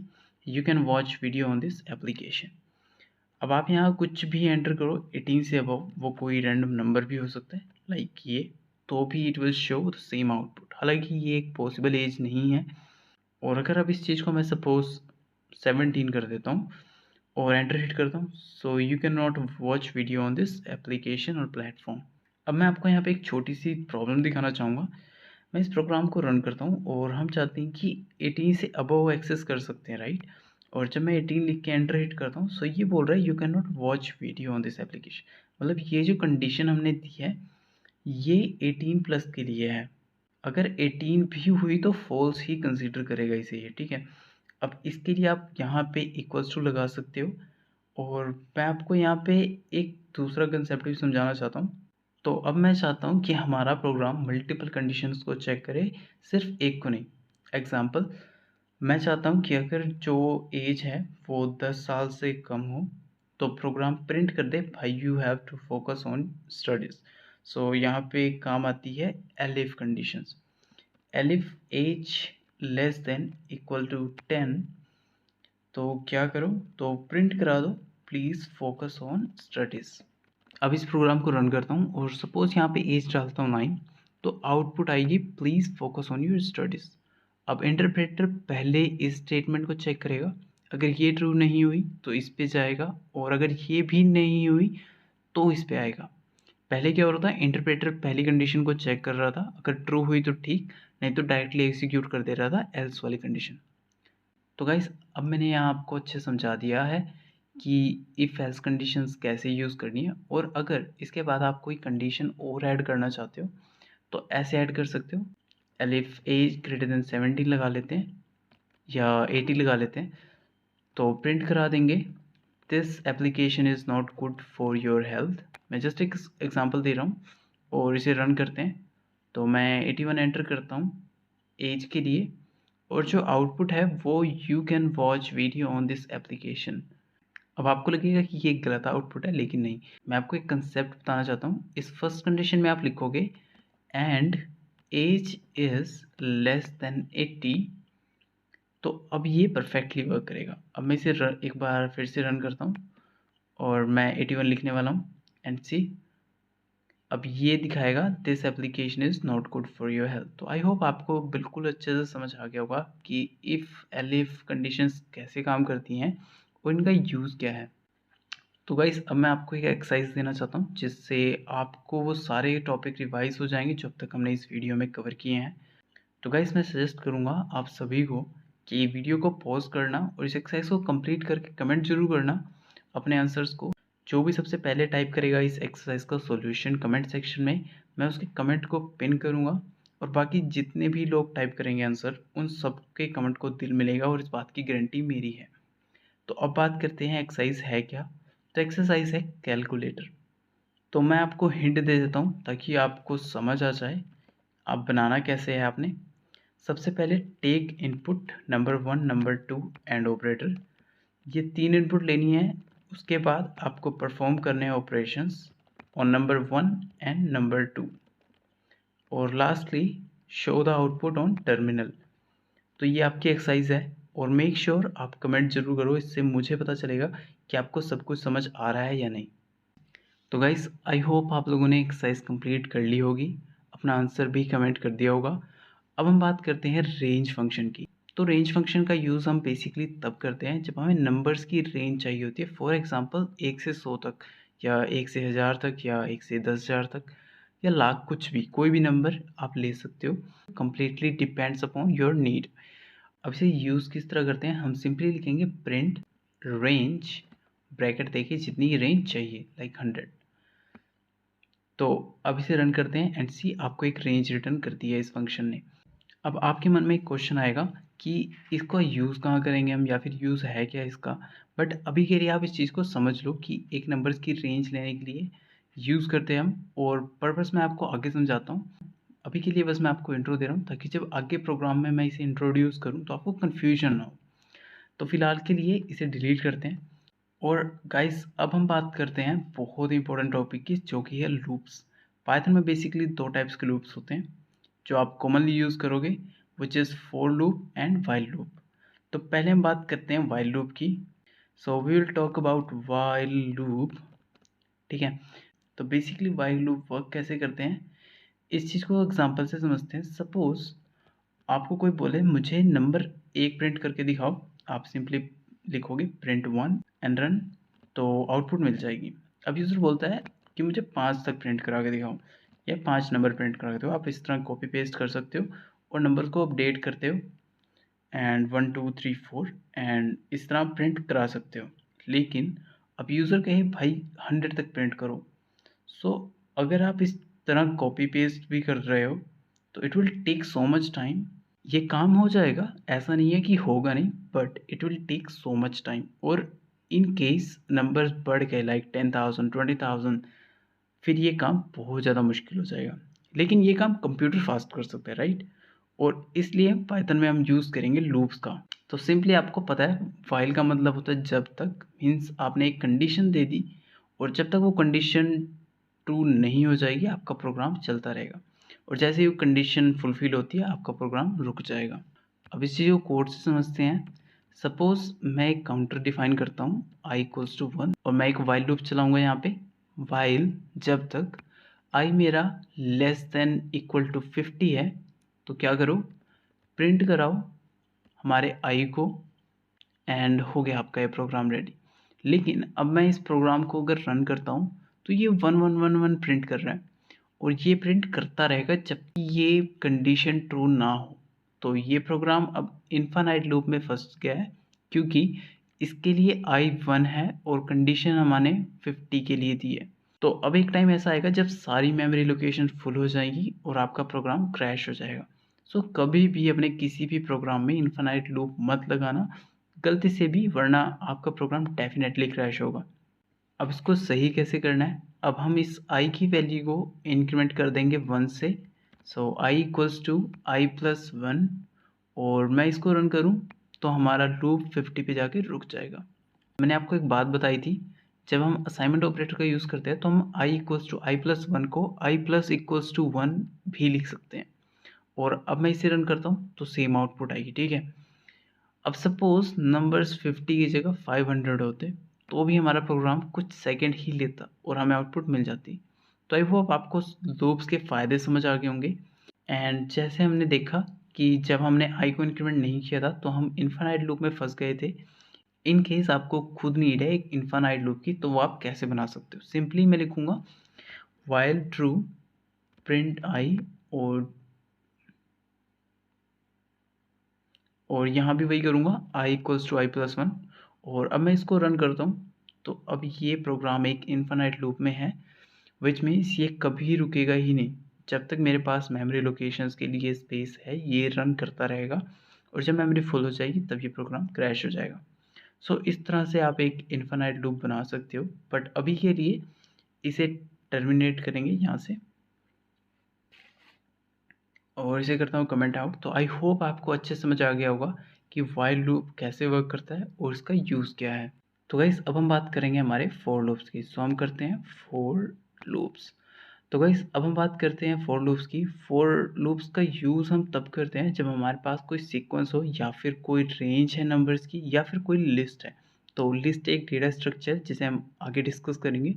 you can watch video on this application. अब आप यहाँ कुछ भी एंटर करो 18 से अबव, वो कोई रैंडम नंबर भी हो सकता है लाइक ये, तो भी it will show the same output. हालांकि ये एक पॉसिबल एज नहीं है। और अगर अब इस चीज़ को मैं सपोज 17 कर देता हूँ और एंटर हिट करता हूँ, so you can not watch video on this application और प्लेटफॉर्म। अब मैं आपको यहाँ पे एक छोटी सी प्रॉब्लम दिखाना चाहूँगा। मैं इस प्रोग्राम को रन करता हूँ और हम चाहते हैं कि 18 से अबव एक्सेस कर सकते हैं, राइट। और जब मैं 18 लिख के एंटर हिट करता हूँ सो ये बोल रहा है you can not watch video on this application. मतलब ये जो कंडीशन हमने दी है ये 18 प्लस के लिए है। अगर 18 भी हुई तो फॉल्स ही कंसीडर करेगा इसे ये। ठीक है, अब इसके लिए आप यहाँ पे इक्वल्स टू लगा सकते हो। और मैं आपको यहाँ पे एक दूसरा कंसेप्ट भी समझाना चाहता हूँ। तो अब मैं चाहता हूँ कि हमारा प्रोग्राम मल्टीपल कंडीशंस को चेक करे, सिर्फ एक को नहीं। एग्जांपल, मैं चाहता हूँ कि अगर जो एज है वो 10 साल से कम हो तो प्रोग्राम प्रिंट कर दे भाई you have to focus on studies. So यहाँ पे काम आती है elif conditions. Elif age less than equal to 10, तो क्या करो, तो प्रिंट करा दो प्लीज़ फोकस ऑन स्टडीज़। अब इस प्रोग्राम को रन करता हूँ और सपोज यहाँ पे एज डालता हूँ 9, तो आउटपुट आएगी please focus on your studies. अब इंटरप्रेटर पहले इस स्टेटमेंट को चेक करेगा, अगर ये ट्रू नहीं हुई तो इस पे जाएगा और अगर ये भी नहीं हुई तो इस पे आएगा। पहले क्या हो रहा था, इंटरप्रेटर पहली कंडीशन को चेक कर रहा था, अगर ट्रू हुई तो ठीक, नहीं तो डायरेक्टली एग्जीक्यूट कर दे रहा था एल्स वाली कंडीशन। तो गाइस अब मैंने यहाँ आपको अच्छे समझा दिया है कि इफ़ एल्स कंडीशंस कैसे यूज़ करनी है। और अगर इसके बाद आप कोई कंडीशन और ऐड करना चाहते हो तो ऐसे ऐड कर सकते हो। एलिफ एज ग्रेटर देन 17 लगा लेते हैं या 80 लगा लेते हैं, तो प्रिंट करा देंगे this application is not good for your health. मैं जस्ट एक एग्जांपल दे रहा हूँ और इसे रन करते हैं। तो मैं 81 एंटर करता हूँ, एज के लिए, और जो आउटपुट है वो you can watch video on this application. अब आपको लगेगा कि ये गलत आउटपुट है, लेकिन नहीं, मैं आपको एक कंसेप्ट बताना चाहता हूँ। इस फर्स्ट कंडीशन में आप लिखोगे and age is less than 80, तो अब ये परफेक्टली वर्क करेगा। अब मैं इसे एक बार फिर से रन करता हूँ और मैं 81 लिखने वाला हूँ एंड सी, अब ये दिखाएगा this application is not good for your health. तो आई होप आपको बिल्कुल अच्छे से समझ आ गया होगा कि इफ़ एलिफ कंडीशंस कैसे काम करती हैं और इनका यूज़ क्या है। तो गाइस अब मैं आपको एक एक्सरसाइज देना चाहता हूँ जिससे आपको वो सारे टॉपिक रिवाइज हो जाएंगे जो अब तक हमने इस वीडियो में कवर किए हैं। तो गाइस मैं सजेस्ट करूँगा आप सभी को कि वीडियो को पॉज करना और इस एक्सरसाइज को कंप्लीट करके कमेंट जरूर करना अपने आंसर्स को। जो भी सबसे पहले टाइप करेगा इस एक्सरसाइज का सॉल्यूशन कमेंट सेक्शन में, मैं उसके कमेंट को पिन करूँगा और बाकी जितने भी लोग टाइप करेंगे आंसर, उन सबके कमेंट को दिल मिलेगा और इस बात की गारंटी मेरी है। तो अब बात करते हैं एक्सरसाइज है क्या। तो एक्सरसाइज है कैलकुलेटर। तो मैं आपको हिंट दे देता हूँ ताकि आपको समझ आ जाए आप बनाना कैसे है। आपने सबसे पहले take input number 1, number 2 and operator, ये 3 इनपुट लेनी है। उसके बाद आपको परफॉर्म करने हैं operations on number 1 and number 2, और lastly show the output on terminal. तो ये आपकी एक्सरसाइज है और मेक श्योर आप कमेंट जरूर करो, इससे मुझे पता चलेगा कि आपको सब कुछ समझ आ रहा है या नहीं। तो गाइस आई होप आप लोगों ने एक्सरसाइज कंप्लीट कर ली होगी, अपना आंसर भी कमेंट कर दिया होगा। अब हम बात करते हैं रेंज फंक्शन की। तो रेंज फंक्शन का यूज़ हम बेसिकली तब करते हैं जब हमें नंबर्स की रेंज चाहिए होती है। फॉर एग्जांपल 1 से 100 तक, या 1 से 1000 तक, या 1 से 10,000 तक, या लाख, कुछ भी, कोई भी नंबर आप ले सकते हो। Completely depends upon your need. अब इसे यूज़ किस तरह करते हैं, हम सिंपली लिखेंगे प्रिंट रेंज, ब्रैकेट देखिए जितनी रेंज चाहिए, लाइक 100। तो अब इसे रन करते हैं एंड सी, आपको एक रेंज रिटर्न कर दी है इस फंक्शन ने। अब आपके मन में एक क्वेश्चन आएगा कि इसका यूज़ कहाँ करेंगे हम, या फिर यूज़ है क्या इसका। बट अभी के लिए आप इस चीज़ को समझ लो कि एक नंबर्स की रेंज लेने के लिए यूज़ करते हैं हम, और पर्पस मैं आपको आगे समझाता हूँ। अभी के लिए बस मैं आपको इंट्रो दे रहा हूँ ताकि जब आगे प्रोग्राम में मैं इसे इंट्रोड्यूस करूँ तो आपको कन्फ्यूजन ना हो। तो फिलहाल के लिए इसे डिलीट करते हैं। और गाइस अब हम बात करते हैं बहुत ही इंपॉर्टेंट टॉपिक की, जो कि है लूप्स। पाइथन में बेसिकली 2 टाइप्स के लूप्स होते हैं जो आप कॉमनली यूज़ करोगे, which is for loop and while loop. तो पहले हम बात करते हैं वाइल लूप की। So we will talk about while loop, ठीक है। तो बेसिकली वाइल लूप वर्क कैसे करते हैं, इस चीज़ को एग्जांपल से समझते हैं। सपोज आपको कोई बोले मुझे नंबर 1 प्रिंट करके दिखाओ, आप सिंपली लिखोगे प्रिंट 1 एंड रन, तो आउटपुट मिल जाएगी। अब यूज़र बोलता है कि मुझे 5 तक प्रिंट करा के दिखाओ, या 5 नंबर प्रिंट करा के दो। आप इस तरह कॉपी पेस्ट कर सकते हो और नंबर को अपडेट करते हो एंड 1 2 3 4 एंड इस तरह प्रिंट करा सकते हो। लेकिन अब यूज़र कहे भाई 100 तक प्रिंट करो, सो अगर आप इस तरह कॉपी पेस्ट भी कर रहे हो तो it will take so much time. ये काम हो जाएगा, ऐसा नहीं है कि होगा नहीं, but it will take so much time. और इन केस नंबर्स बढ़ गए लाइक 10,000 20,000, फिर ये काम बहुत ज़्यादा मुश्किल हो जाएगा। लेकिन ये काम कंप्यूटर फास्ट कर सकता है, राइट। और इसलिए पाइथन में हम यूज़ करेंगे लूप्स का। तो सिंपली आपको पता है फाइल का मतलब होता है जब तक, मीन्स आपने एक कंडीशन दे दी और जब तक वो कंडीशन ट्रू नहीं हो जाएगी आपका प्रोग्राम चलता रहेगा, और जैसे ही वो कंडीशन फुलफिल होती है आपका प्रोग्राम रुक जाएगा। अब इस चीज़ को कोड से समझते हैं। सपोज मैं एक काउंटर डिफाइन करता हूँ i इक्वल्स टू 1, और मैं एक वाइल लूप चलाऊँगा यहाँ पे। वाइल जब तक i मेरा लेस देन इक्वल टू 50 है, तो क्या करो, प्रिंट कराओ हमारे i को, एंड हो गया आपका ये प्रोग्राम रेडी। लेकिन अब मैं इस प्रोग्राम को अगर रन करता हूँ तो ये 1111 प्रिंट कर रहा है, और ये प्रिंट करता रहेगा जब ये कंडीशन ट्रू ना हो। तो ये प्रोग्राम अब इन्फानाइट लूप में फंस गया है, क्योंकि इसके लिए i 1 है और कंडीशन हमने 50 के लिए दी है। तो अब एक टाइम ऐसा आएगा जब सारी मेमोरी लोकेशन फुल हो जाएगी और आपका प्रोग्राम क्रैश हो जाएगा। सो कभी भी अपने किसी भी प्रोग्राम में इन्फानाइट लूप मत लगाना गलती से भी, वरना आपका प्रोग्राम डेफिनेटली क्रैश होगा। अब इसको सही कैसे करना है, अब हम इस i की वैल्यू को इंक्रीमेंट कर देंगे 1 से, सो I equals to I plus 1 और मैं इसको रन करूं तो हमारा लूप 50 पे जाके रुक जाएगा। मैंने आपको एक बात बताई थी, जब हम असाइनमेंट ऑपरेटर का यूज़ करते हैं तो हम I equals to I plus 1 को आई प्लस इक्वल्स टू 1 भी लिख सकते हैं। और अब मैं इसे रन करता हूँ तो सेम आउटपुट आएगी, ठीक है। अब सपोज नंबर्स 50 की जगह 500 होते तो भी हमारा प्रोग्राम कुछ सेकंड ही लेता और हमें आउटपुट मिल जाती। तो आई होप आपको लूप्स के फ़ायदे समझ आ गए होंगे। एंड जैसे हमने देखा कि जब हमने आई को इंक्रीमेंट नहीं किया था तो हम इन्फानाइट लूप में फंस गए थे। इन केस आपको खुद नीड है एक इन्फानाइट लूप की, तो वो आप कैसे बना सकते हो। सिंपली मैं लिखूंगा वाइल ट्रू प्रिंट आई और यहाँ भी वही करूँगा I equals to I plus 1। और अब मैं इसको रन करता हूँ तो अब ये प्रोग्राम एक इन्फानाइट लूप में है, विच मीन्स ये कभी रुकेगा ही नहीं। जब तक मेरे पास मेमोरी लोकेशंस के लिए स्पेस है ये रन करता रहेगा, और जब मेमोरी फुल हो जाएगी तब ये प्रोग्राम क्रैश हो जाएगा। सो इस तरह से आप एक इन्फानाइट लूप बना सकते हो, बट अभी के लिए इसे टर्मिनेट करेंगे यहाँ से और इसे करता हूँ कमेंट आउट। तो आई होप आपको अच्छे समझ आ गया होगा कि वाइल लूप कैसे वर्क करता है और इसका यूज़ क्या है। तो गाइस अब हम बात करेंगे हमारे फॉर लूप्स की। सो हम करते हैं फॉर लूप्स। तो गाइस अब हम बात करते हैं फॉर लूप्स की। फॉर लूप्स का यूज़ हम तब करते हैं जब हमारे पास कोई सीक्वेंस हो या फिर कोई रेंज है नंबर्स की या फिर कोई लिस्ट है। तो लिस्ट एक डेटा स्ट्रक्चर जिसे हम आगे डिस्कस करेंगे।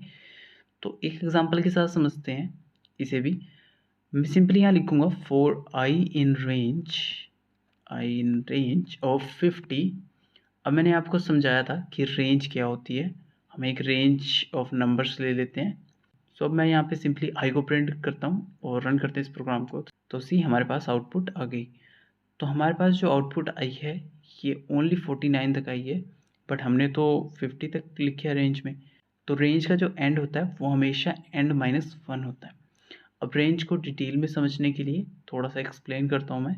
तो एक एग्जांपल के साथ समझते हैं इसे भी। मैं सिंपली यहाँ लिखूँगा for I in range of 50। अब मैंने आपको समझाया था कि रेंज क्या होती है। हम एक रेंज ऑफ नंबर्स ले लेते हैं। सो अब मैं यहाँ पे सिंपली आई को प्रिंट करता हूँ और रन करते हैं इस प्रोग्राम को। तो सी हमारे पास आउटपुट आ गई। तो हमारे पास जो आउटपुट आई है ये ओनली 49 तक आई है, बट हमने तो 50 तक लिखा है रेंज में। तो रेंज का जो एंड होता है वो हमेशा एंड -1 होता है। अब रेंज को डिटेल में समझने के लिए थोड़ा सा एक्सप्लेन करता हूँ मैं।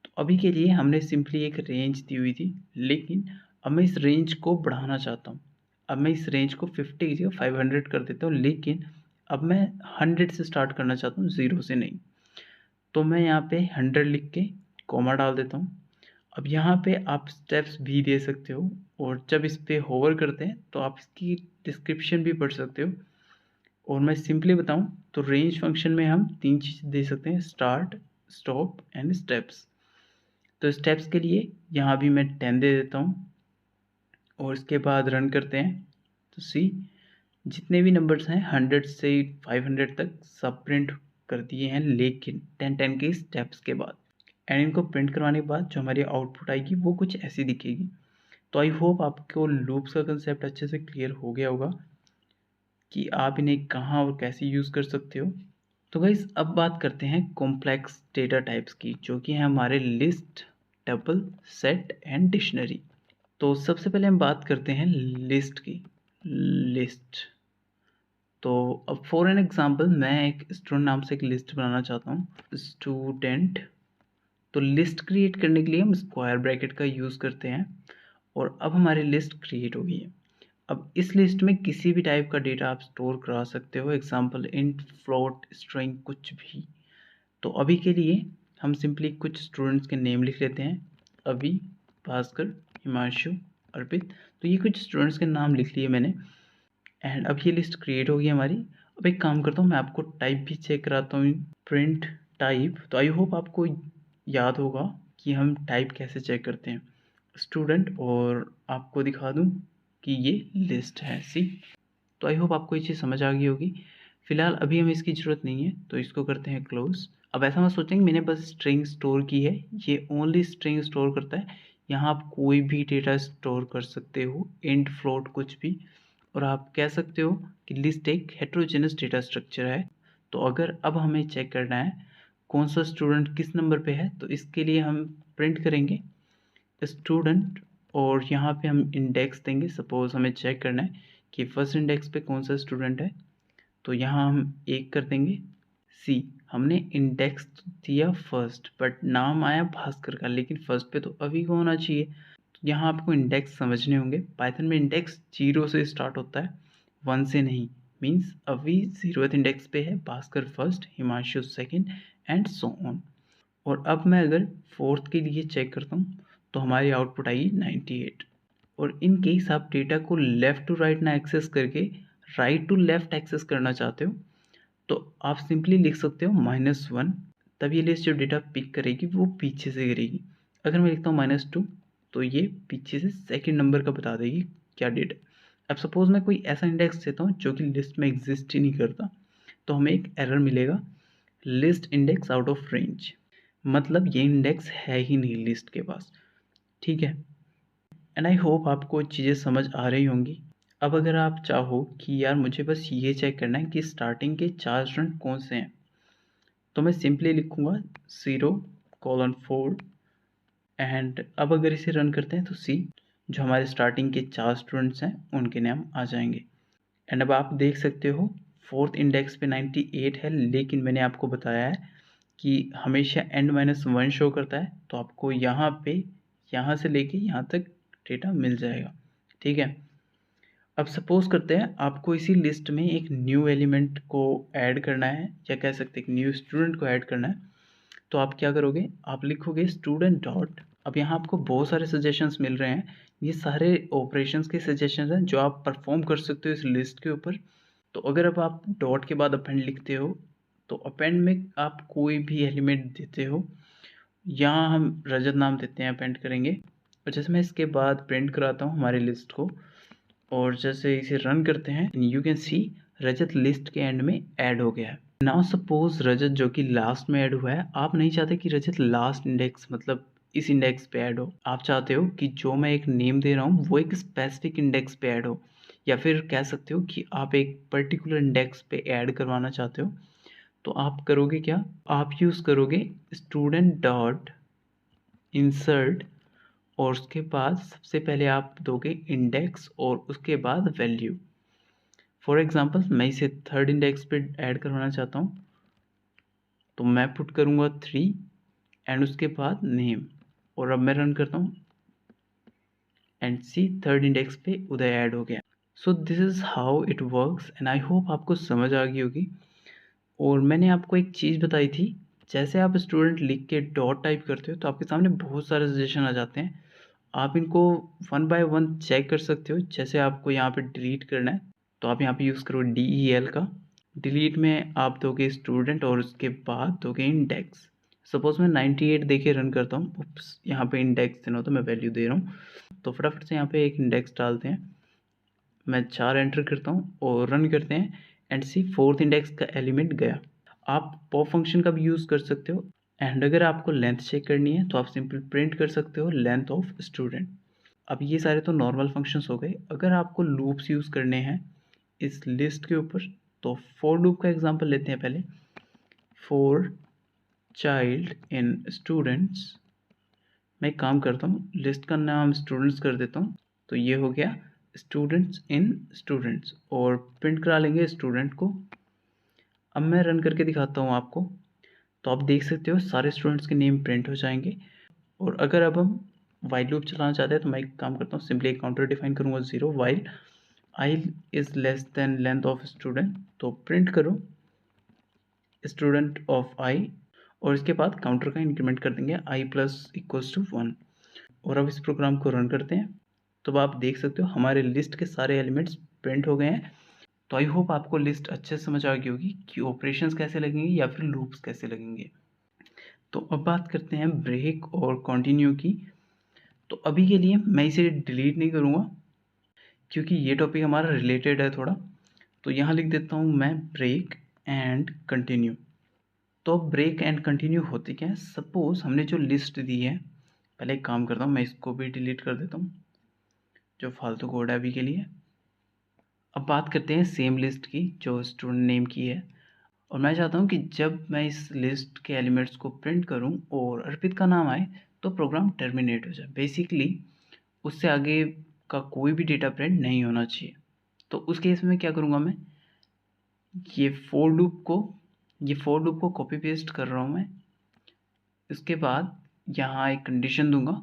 तो अभी के लिए हमने सिंपली एक रेंज दी हुई थी, लेकिन अब मैं इस रेंज को बढ़ाना चाहता हूँ। अब मैं इस रेंज को 50 की जगह 500 कर देता हूँ, लेकिन अब मैं 100 से स्टार्ट करना चाहता हूँ, 0 से नहीं। तो मैं यहाँ पे 100 लिख के कॉमा डाल देता हूँ। अब यहाँ पे आप स्टेप्स भी दे सकते हो, और जब इस पर होवर करते हैं तो आप इसकी डिस्क्रिप्शन भी पढ़ सकते हो। और मैं सिंपली बताऊं तो रेंज फंक्शन में हम 3 चीज़ दे सकते हैं, स्टार्ट, स्टॉप एंड स्टेप्स। तो स्टेप्स के लिए यहाँ भी मैं 10 दे देता हूँ और इसके बाद रन करते हैं। तो सी जितने भी नंबर्स हैं 100 से 500 तक सब प्रिंट कर दिए हैं, लेकिन 10 के स्टेप्स के बाद। एंड इनको प्रिंट करवाने के बाद जो हमारी आउटपुट आएगी वो कुछ ऐसी दिखेगी। तो आई होप आपको लूप्स का कंसेप्ट अच्छे से क्लियर हो गया होगा कि आप इन्हें कहाँ और कैसे यूज़ कर सकते हो। तो गाइस अब बात करते हैं कॉम्प्लेक्स डेटा टाइप्स की, जो कि है हमारे list, tuple, set and dictionary. तो सबसे पहले हम बात करते हैं लिस्ट की। लिस्ट तो अब फॉर एन एग्जांपल मैं एक स्टूडेंट नाम से एक लिस्ट बनाना चाहता हूँ, स्टूडेंट। तो लिस्ट क्रिएट करने के लिए हम स्क्वायर ब्रैकेट का यूज़ करते हैं और अब हमारी लिस्ट क्रिएट हो गई है। अब इस लिस्ट में किसी भी टाइप का डेटा आप स्टोर करा सकते हो, एग्जांपल इंट, फ्लोट, स्ट्रिंग, कुछ भी। तो अभी के लिए हम सिंपली कुछ स्टूडेंट्स के नेम लिख लेते हैं, अभी, भास्कर, हिमांशु, अर्पित। तो ये कुछ स्टूडेंट्स के नाम लिख लिए मैंने। एंड अब ये लिस्ट क्रिएट हो गई हमारी। अब एक काम करता हूँ, मैं आपको टाइप भी चेक कराता हूँ, प्रिंट टाइप। तो आई होप आपको याद होगा कि हम टाइप कैसे चेक करते हैं, स्टूडेंट, और आपको दिखा दूँ कि ये लिस्ट है, सी। तो आई होप आपको ये चीज़ समझ आ गई होगी। फिलहाल अभी हमें इसकी ज़रूरत नहीं है तो इसको करते हैं क्लोज। अब ऐसा मत सोचेंगे मैंने बस स्ट्रिंग स्टोर की है, ये ओनली स्ट्रिंग स्टोर करता है। यहाँ आप कोई भी डेटा स्टोर कर सकते हो, इंट, फ्लोट, कुछ भी। और आप कह सकते हो कि लिस्ट एक हेट्रोजेनस डेटा स्ट्रक्चर है। तो अगर अब हमें चेक करना है कौन सा स्टूडेंट किस नंबर पे है, तो इसके लिए हम प्रिंट करेंगे स्टूडेंट और यहाँ पे हम इंडेक्स देंगे। सपोज हमें चेक करना है कि फर्स्ट इंडेक्स पे कौन सा स्टूडेंट है, तो यहाँ हम 1 कर देंगे। सी हमने इंडेक्स दिया फर्स्ट, बट नाम आया भास्कर का, लेकिन फर्स्ट पे तो अभी को होना चाहिए। तो यहाँ आपको इंडेक्स समझने होंगे। पाइथन में इंडेक्स 0 से स्टार्ट होता है, 1 से नहीं। मीन्स अभी 0th इंडेक्स पे है, Bhaskar first, Himanshu second and so on. और अब मैं अगर 4th के लिए चेक करता हूँ तो हमारी आउटपुट आई 98। और इन केस आप डेटा को लेफ़्ट टू राइट ना एक्सेस करके राइट टू लेफ़्ट एक्सेस करना चाहते हो तो आप सिंपली लिख सकते हो -1। तब ये लिस्ट जो डेटा पिक करेगी वो पीछे से गिरेगी। अगर मैं लिखता हूँ -2 तो ये पीछे से सेकंड नंबर का बता देगी क्या डेटा। अब सपोज़ मैं कोई ऐसा इंडेक्स देता हूँ जो कि लिस्ट में एग्जिस्ट ही नहीं करता, तो हमें एक एरर मिलेगा, list index out of range. मतलब ये इंडेक्स है ही नहीं लिस्ट के पास, ठीक है। एंड आई होप आपको चीज़ें समझ आ रही होंगी। अब अगर आप चाहो कि यार मुझे बस ये चेक करना है कि स्टार्टिंग के 4 स्टूडेंट कौन से हैं, तो मैं सिंपली लिखूँगा 0:4 एंड अब अगर इसे रन करते हैं तो सी जो हमारे स्टार्टिंग के 4 स्टूडेंट्स हैं उनके नाम आ जाएंगे। एंड अब आप देख सकते हो 4th इंडेक्स पे 98 है, लेकिन मैंने आपको बताया है कि हमेशा n-1 शो करता है, तो आपको यहाँ पे यहाँ से लेके यहाँ तक डेटा मिल जाएगा, ठीक है। अब सपोज़ करते हैं आपको इसी लिस्ट में एक न्यू एलिमेंट को ऐड करना है, या कह सकते हैं एक न्यू स्टूडेंट को ऐड करना है। तो आप क्या करोगे, आप लिखोगे स्टूडेंट डॉट। अब यहाँ आपको बहुत सारे सजेशंस मिल रहे हैं, ये सारे ऑपरेशंस के सजेशंस हैं जो आप परफॉर्म कर सकते हो इस लिस्ट के ऊपर। तो अगर अब आप डॉट के बाद अपेंड लिखते हो तो अपेंड में आप कोई भी एलिमेंट देते हो, यहाँ हम रजत नाम देते हैं, अपेंड करेंगे। और जैसे मैं इसके बाद प्रिंट कराता हूँ हमारी लिस्ट को और जैसे इसे रन करते हैं, you can see Rajat list के एंड में ऐड हो गया है। नाउ सपोज रजत जो कि लास्ट में ऐड हुआ है, आप नहीं चाहते कि रजत लास्ट इंडेक्स मतलब इस इंडेक्स पे ऐड हो, आप चाहते हो कि जो मैं एक नेम दे रहा हूँ वो एक स्पेसिफिक इंडेक्स पे ऐड हो, या फिर कह सकते हो कि आप एक पर्टिकुलर इंडेक्स पे ऐड करवाना चाहते हो। तो आप करोगे क्या, आप यूज़ करोगे स्टूडेंट डॉट इंसर्ट और उसके बाद सबसे पहले आप दोगे इंडेक्स और उसके बाद वैल्यू। फॉर एग्जांपल मैं इसे 3rd इंडेक्स पे ऐड करवाना चाहता हूँ, तो मैं पुट करूँगा 3 एंड उसके बाद नेम। और अब मैं रन करता हूँ एंड सी 3rd इंडेक्स पे उदय ऐड हो गया। So this is how it works and I hope आपको समझ आ गई होगी। और मैंने आपको एक चीज़ बताई थी, जैसे आप स्टूडेंट लिख के डॉट टाइप करते हो तो आपके सामने बहुत सारे सजेशन आ जाते हैं, आप इनको 1 बाय 1 चेक कर सकते हो। जैसे आपको यहाँ पे डिलीट करना है तो आप यहाँ पे यूज़ करो DEL का। डिलीट में आप दोगे स्टूडेंट और उसके बाद दोगे इंडेक्स। सपोज़ मैं 98 दे के रन करता हूँ, उप्स यहाँ पे इंडेक्स देना तो मैं वैल्यू दे रहा हूँ, तो फटाफट से यहाँ पे एक इंडेक्स डालते हैं। मैं 4 एंटर करता हूँ और रन करते हैं एंड सी 4th इंडेक्स का एलिमेंट गया। आप पॉप फंक्शन का भी यूज़ कर सकते हो एंड अगर आपको लेंथ चेक करनी है तो आप सिंपल प्रिंट कर सकते हो लेंथ ऑफ स्टूडेंट। अब ये सारे तो नॉर्मल फंक्शंस हो गए। अगर आपको लूप्स यूज़ करने हैं इस लिस्ट के ऊपर तो फॉर लूप का एग्जांपल लेते हैं पहले। फॉर चाइल्ड इन स्टूडेंट्स, मैं एक काम करता हूँ लिस्ट का नाम स्टूडेंट्स कर देता हूँ, तो ये हो गया स्टूडेंट्स इन स्टूडेंट्स और प्रिंट करा लेंगे स्टूडेंट को। अब मैं रन करके दिखाता हूँ आपको, तो आप देख सकते हो सारे स्टूडेंट्स के नेम प्रिंट हो जाएंगे। और अगर अब हम वाइल लूप चलाना चाहते हैं तो मैं एक काम करता हूँ, सिंपली एक काउंटर डिफाइन करूँगा 0 while I is less then length of student, तो प्रिंट करो स्टूडेंट ऑफ आई और इसके बाद काउंटर का इंक्रीमेंट कर देंगे आई प्लस इक्वल्स टू 1। और अब इस प्रोग्राम को रन करते हैं तो आप देख सकते हो हमारे लिस्ट के सारे एलिमेंट्स प्रिंट हो गए हैं। तो आई होप आपको लिस्ट अच्छे से समझ आ गई होगी कि ऑपरेशंस कैसे लगेंगे या फिर लूप्स कैसे लगेंगे। तो अब बात करते हैं ब्रेक और कंटिन्यू की। तो अभी के लिए मैं इसे डिलीट नहीं करूँगा क्योंकि ये टॉपिक हमारा रिलेटेड है थोड़ा, तो यहाँ लिख देता हूँ मैं ब्रेक एंड कंटिन्यू। तो ब्रेक एंड कंटिन्यू होती क्या है, सपोज़ हमने जो लिस्ट दी है, पहले एक काम करता हूँ मैं इसको भी डिलीट कर देता हूँ जो फालतू कोड है अभी के लिए। अब बात करते हैं सेम लिस्ट की जो स्टूडेंट नेम की है, और मैं चाहता हूँ कि जब मैं इस लिस्ट के एलिमेंट्स को प्रिंट करूँ और अर्पित का नाम आए तो प्रोग्राम टर्मिनेट हो जाए। बेसिकली उससे आगे का कोई भी डेटा प्रिंट नहीं होना चाहिए। तो उस केस में क्या करूँगा, मैं ये फॉर लूप को कॉपी पेस्ट कर रहा हूँ मैं। इसके बाद यहाँ एक कंडीशन दूंगा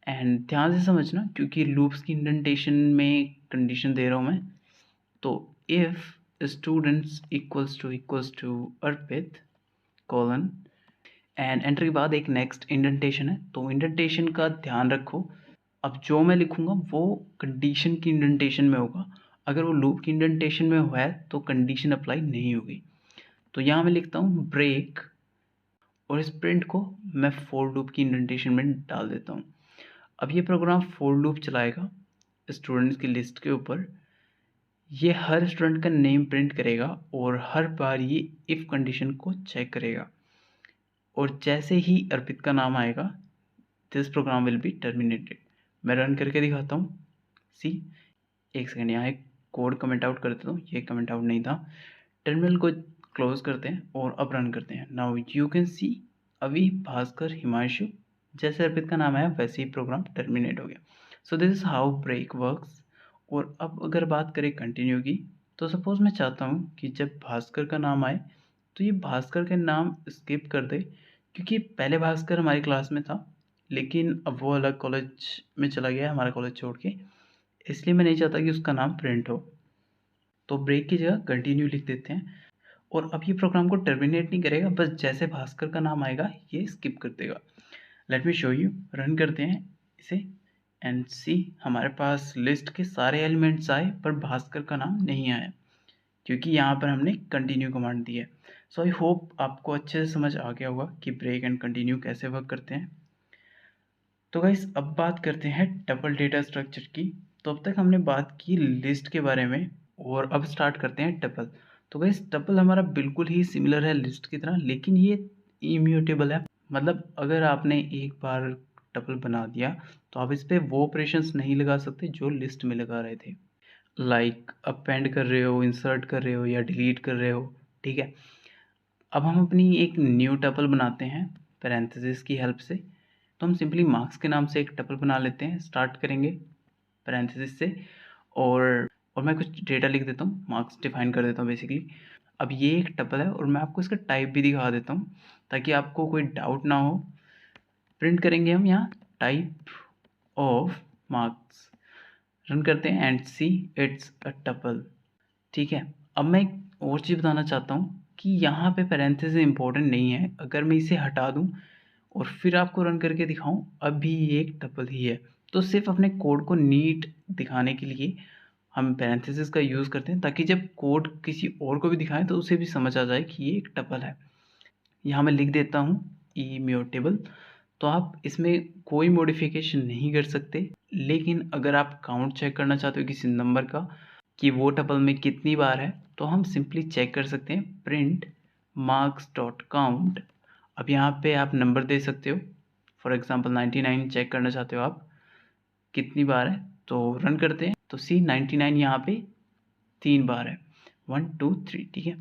एंड ध्यान से समझना क्योंकि लूप्स की इंडेंटेशन में कंडीशन दे रहा हूँ मैं। तो if students equals to Arpit colon and enter के बाद एक नेक्स्ट इंडेंटेशन है, तो इंडेंटेशन का ध्यान रखो। अब जो मैं लिखूंगा वो कंडीशन की इंडेंटेशन में होगा, अगर वो लूप की इंडेंटेशन में हुआ है तो कंडीशन अप्लाई नहीं होगी। तो यहाँ मैं लिखता हूँ ब्रेक और इस प्रिंट को मैं फोर लूप की इंडेंटेशन में डाल देता हूँ। अब ये प्रोग्राम फोर लूप चलाएगा स्टूडेंट्स की लिस्ट के ऊपर। ये हर स्टूडेंट का नेम प्रिंट करेगा और हर बार ये इफ़ कंडीशन को चेक करेगा, और जैसे ही अर्पित का नाम आएगा this program will be terminated. मैं रन करके दिखाता हूँ। सी, एक सेकेंड, यहाँ एक कोड कमेंट आउट कर देता हूँ, ये कमेंट आउट नहीं था। टर्मिनल को क्लोज करते हैं और अब रन करते हैं। नाउ यू कैन सी अभी भास्कर हिमांशु, जैसे अर्पित का नाम आया वैसे ही प्रोग्राम टर्मिनेट हो गया। So this is how break works. और अब अगर बात करें कंटिन्यू की, तो सपोज मैं चाहता हूँ कि जब भास्कर का नाम आए तो ये भास्कर के नाम स्किप कर दे, क्योंकि पहले भास्कर हमारी क्लास में था लेकिन अब वो अलग कॉलेज में चला गया है, हमारा कॉलेज छोड़ के, इसलिए मैं नहीं चाहता कि उसका नाम प्रिंट हो। तो ब्रेक की जगह कंटिन्यू लिख देते हैं और अब ये प्रोग्राम को टर्मिनेट नहीं करेगा, बस जैसे भास्कर का नाम आएगा ये स्किप कर देगा। Let me show you, run करते हैं इसे एंड सी, हमारे पास लिस्ट के सारे एलिमेंट्स आए पर भास्कर का नाम नहीं आया, क्योंकि यहाँ पर हमने कंटिन्यू कमांड दी है। सो आई होप आपको अच्छे से समझ आ गया होगा कि ब्रेक एंड कंटिन्यू कैसे वर्क करते हैं। तो गाइस अब बात करते हैं टपल डेटा स्ट्रक्चर की। तो अब तक हमने बात की लिस्ट के बारे में और अब स्टार्ट करते हैं टपल। तो गाइस टपल हमारा बिल्कुल ही सिमिलर है लिस्ट की तरह, लेकिन ये इम्यूटेबल है। मतलब अगर आपने एक बार टपल बना दिया तो आप इस पर वो ऑपरेशंस नहीं लगा सकते जो लिस्ट में लगा रहे थे, लाइक अपेंड कर रहे हो, इंसर्ट कर रहे हो या डिलीट कर रहे हो। ठीक है, अब हम अपनी एक न्यू टपल बनाते हैं पैरेंथेसिस की हेल्प से। तो हम सिंपली मार्क्स के नाम से एक टपल बना लेते हैं, स्टार्ट करेंगे पैरेंथेसिस से और मैं कुछ डेटा लिख देता हूँ, मार्क्स डिफाइन कर देता हूँ बेसिकली। अब ये एक टपल है और मैं आपको इसका टाइप भी दिखा देता हूँ ताकि आपको कोई डाउट ना हो। प्रिंट करेंगे हम यहाँ टाइप ऑफ मार्क्स, रन करते हैं and see it's a tuple. ठीक है, अब मैं एक और चीज़ बताना चाहता हूँ कि यहाँ पे पैरेंथेसिस इंपॉर्टेंट नहीं है। अगर मैं इसे हटा दूँ और फिर आपको रन करके दिखाऊं, अभी ये एक टपल ही है। तो सिर्फ अपने कोड को नीट दिखाने के लिए हम पैरेंथेसिस का यूज़ करते हैं, ताकि जब कोड किसी और को भी दिखाएं तो उसे भी समझ आ जाए कि ये एक टपल है। यहाँ मैं लिख देता हूँ इम्यूटेबल। तो आप इसमें कोई मॉडिफिकेशन नहीं कर सकते, लेकिन अगर आप काउंट चेक करना चाहते हो किसी नंबर का कि वो टपल में कितनी बार है, तो हम सिंपली चेक कर सकते हैं प्रिंट मार्क्स डॉट काउंट। अब यहाँ पे आप नंबर दे सकते हो, फॉर एग्जांपल 99 चेक करना चाहते हो आप कितनी बार है, तो रन करते हैं। तो सी 99 यहाँ पे 3 बार है, 1 2 3। ठीक है,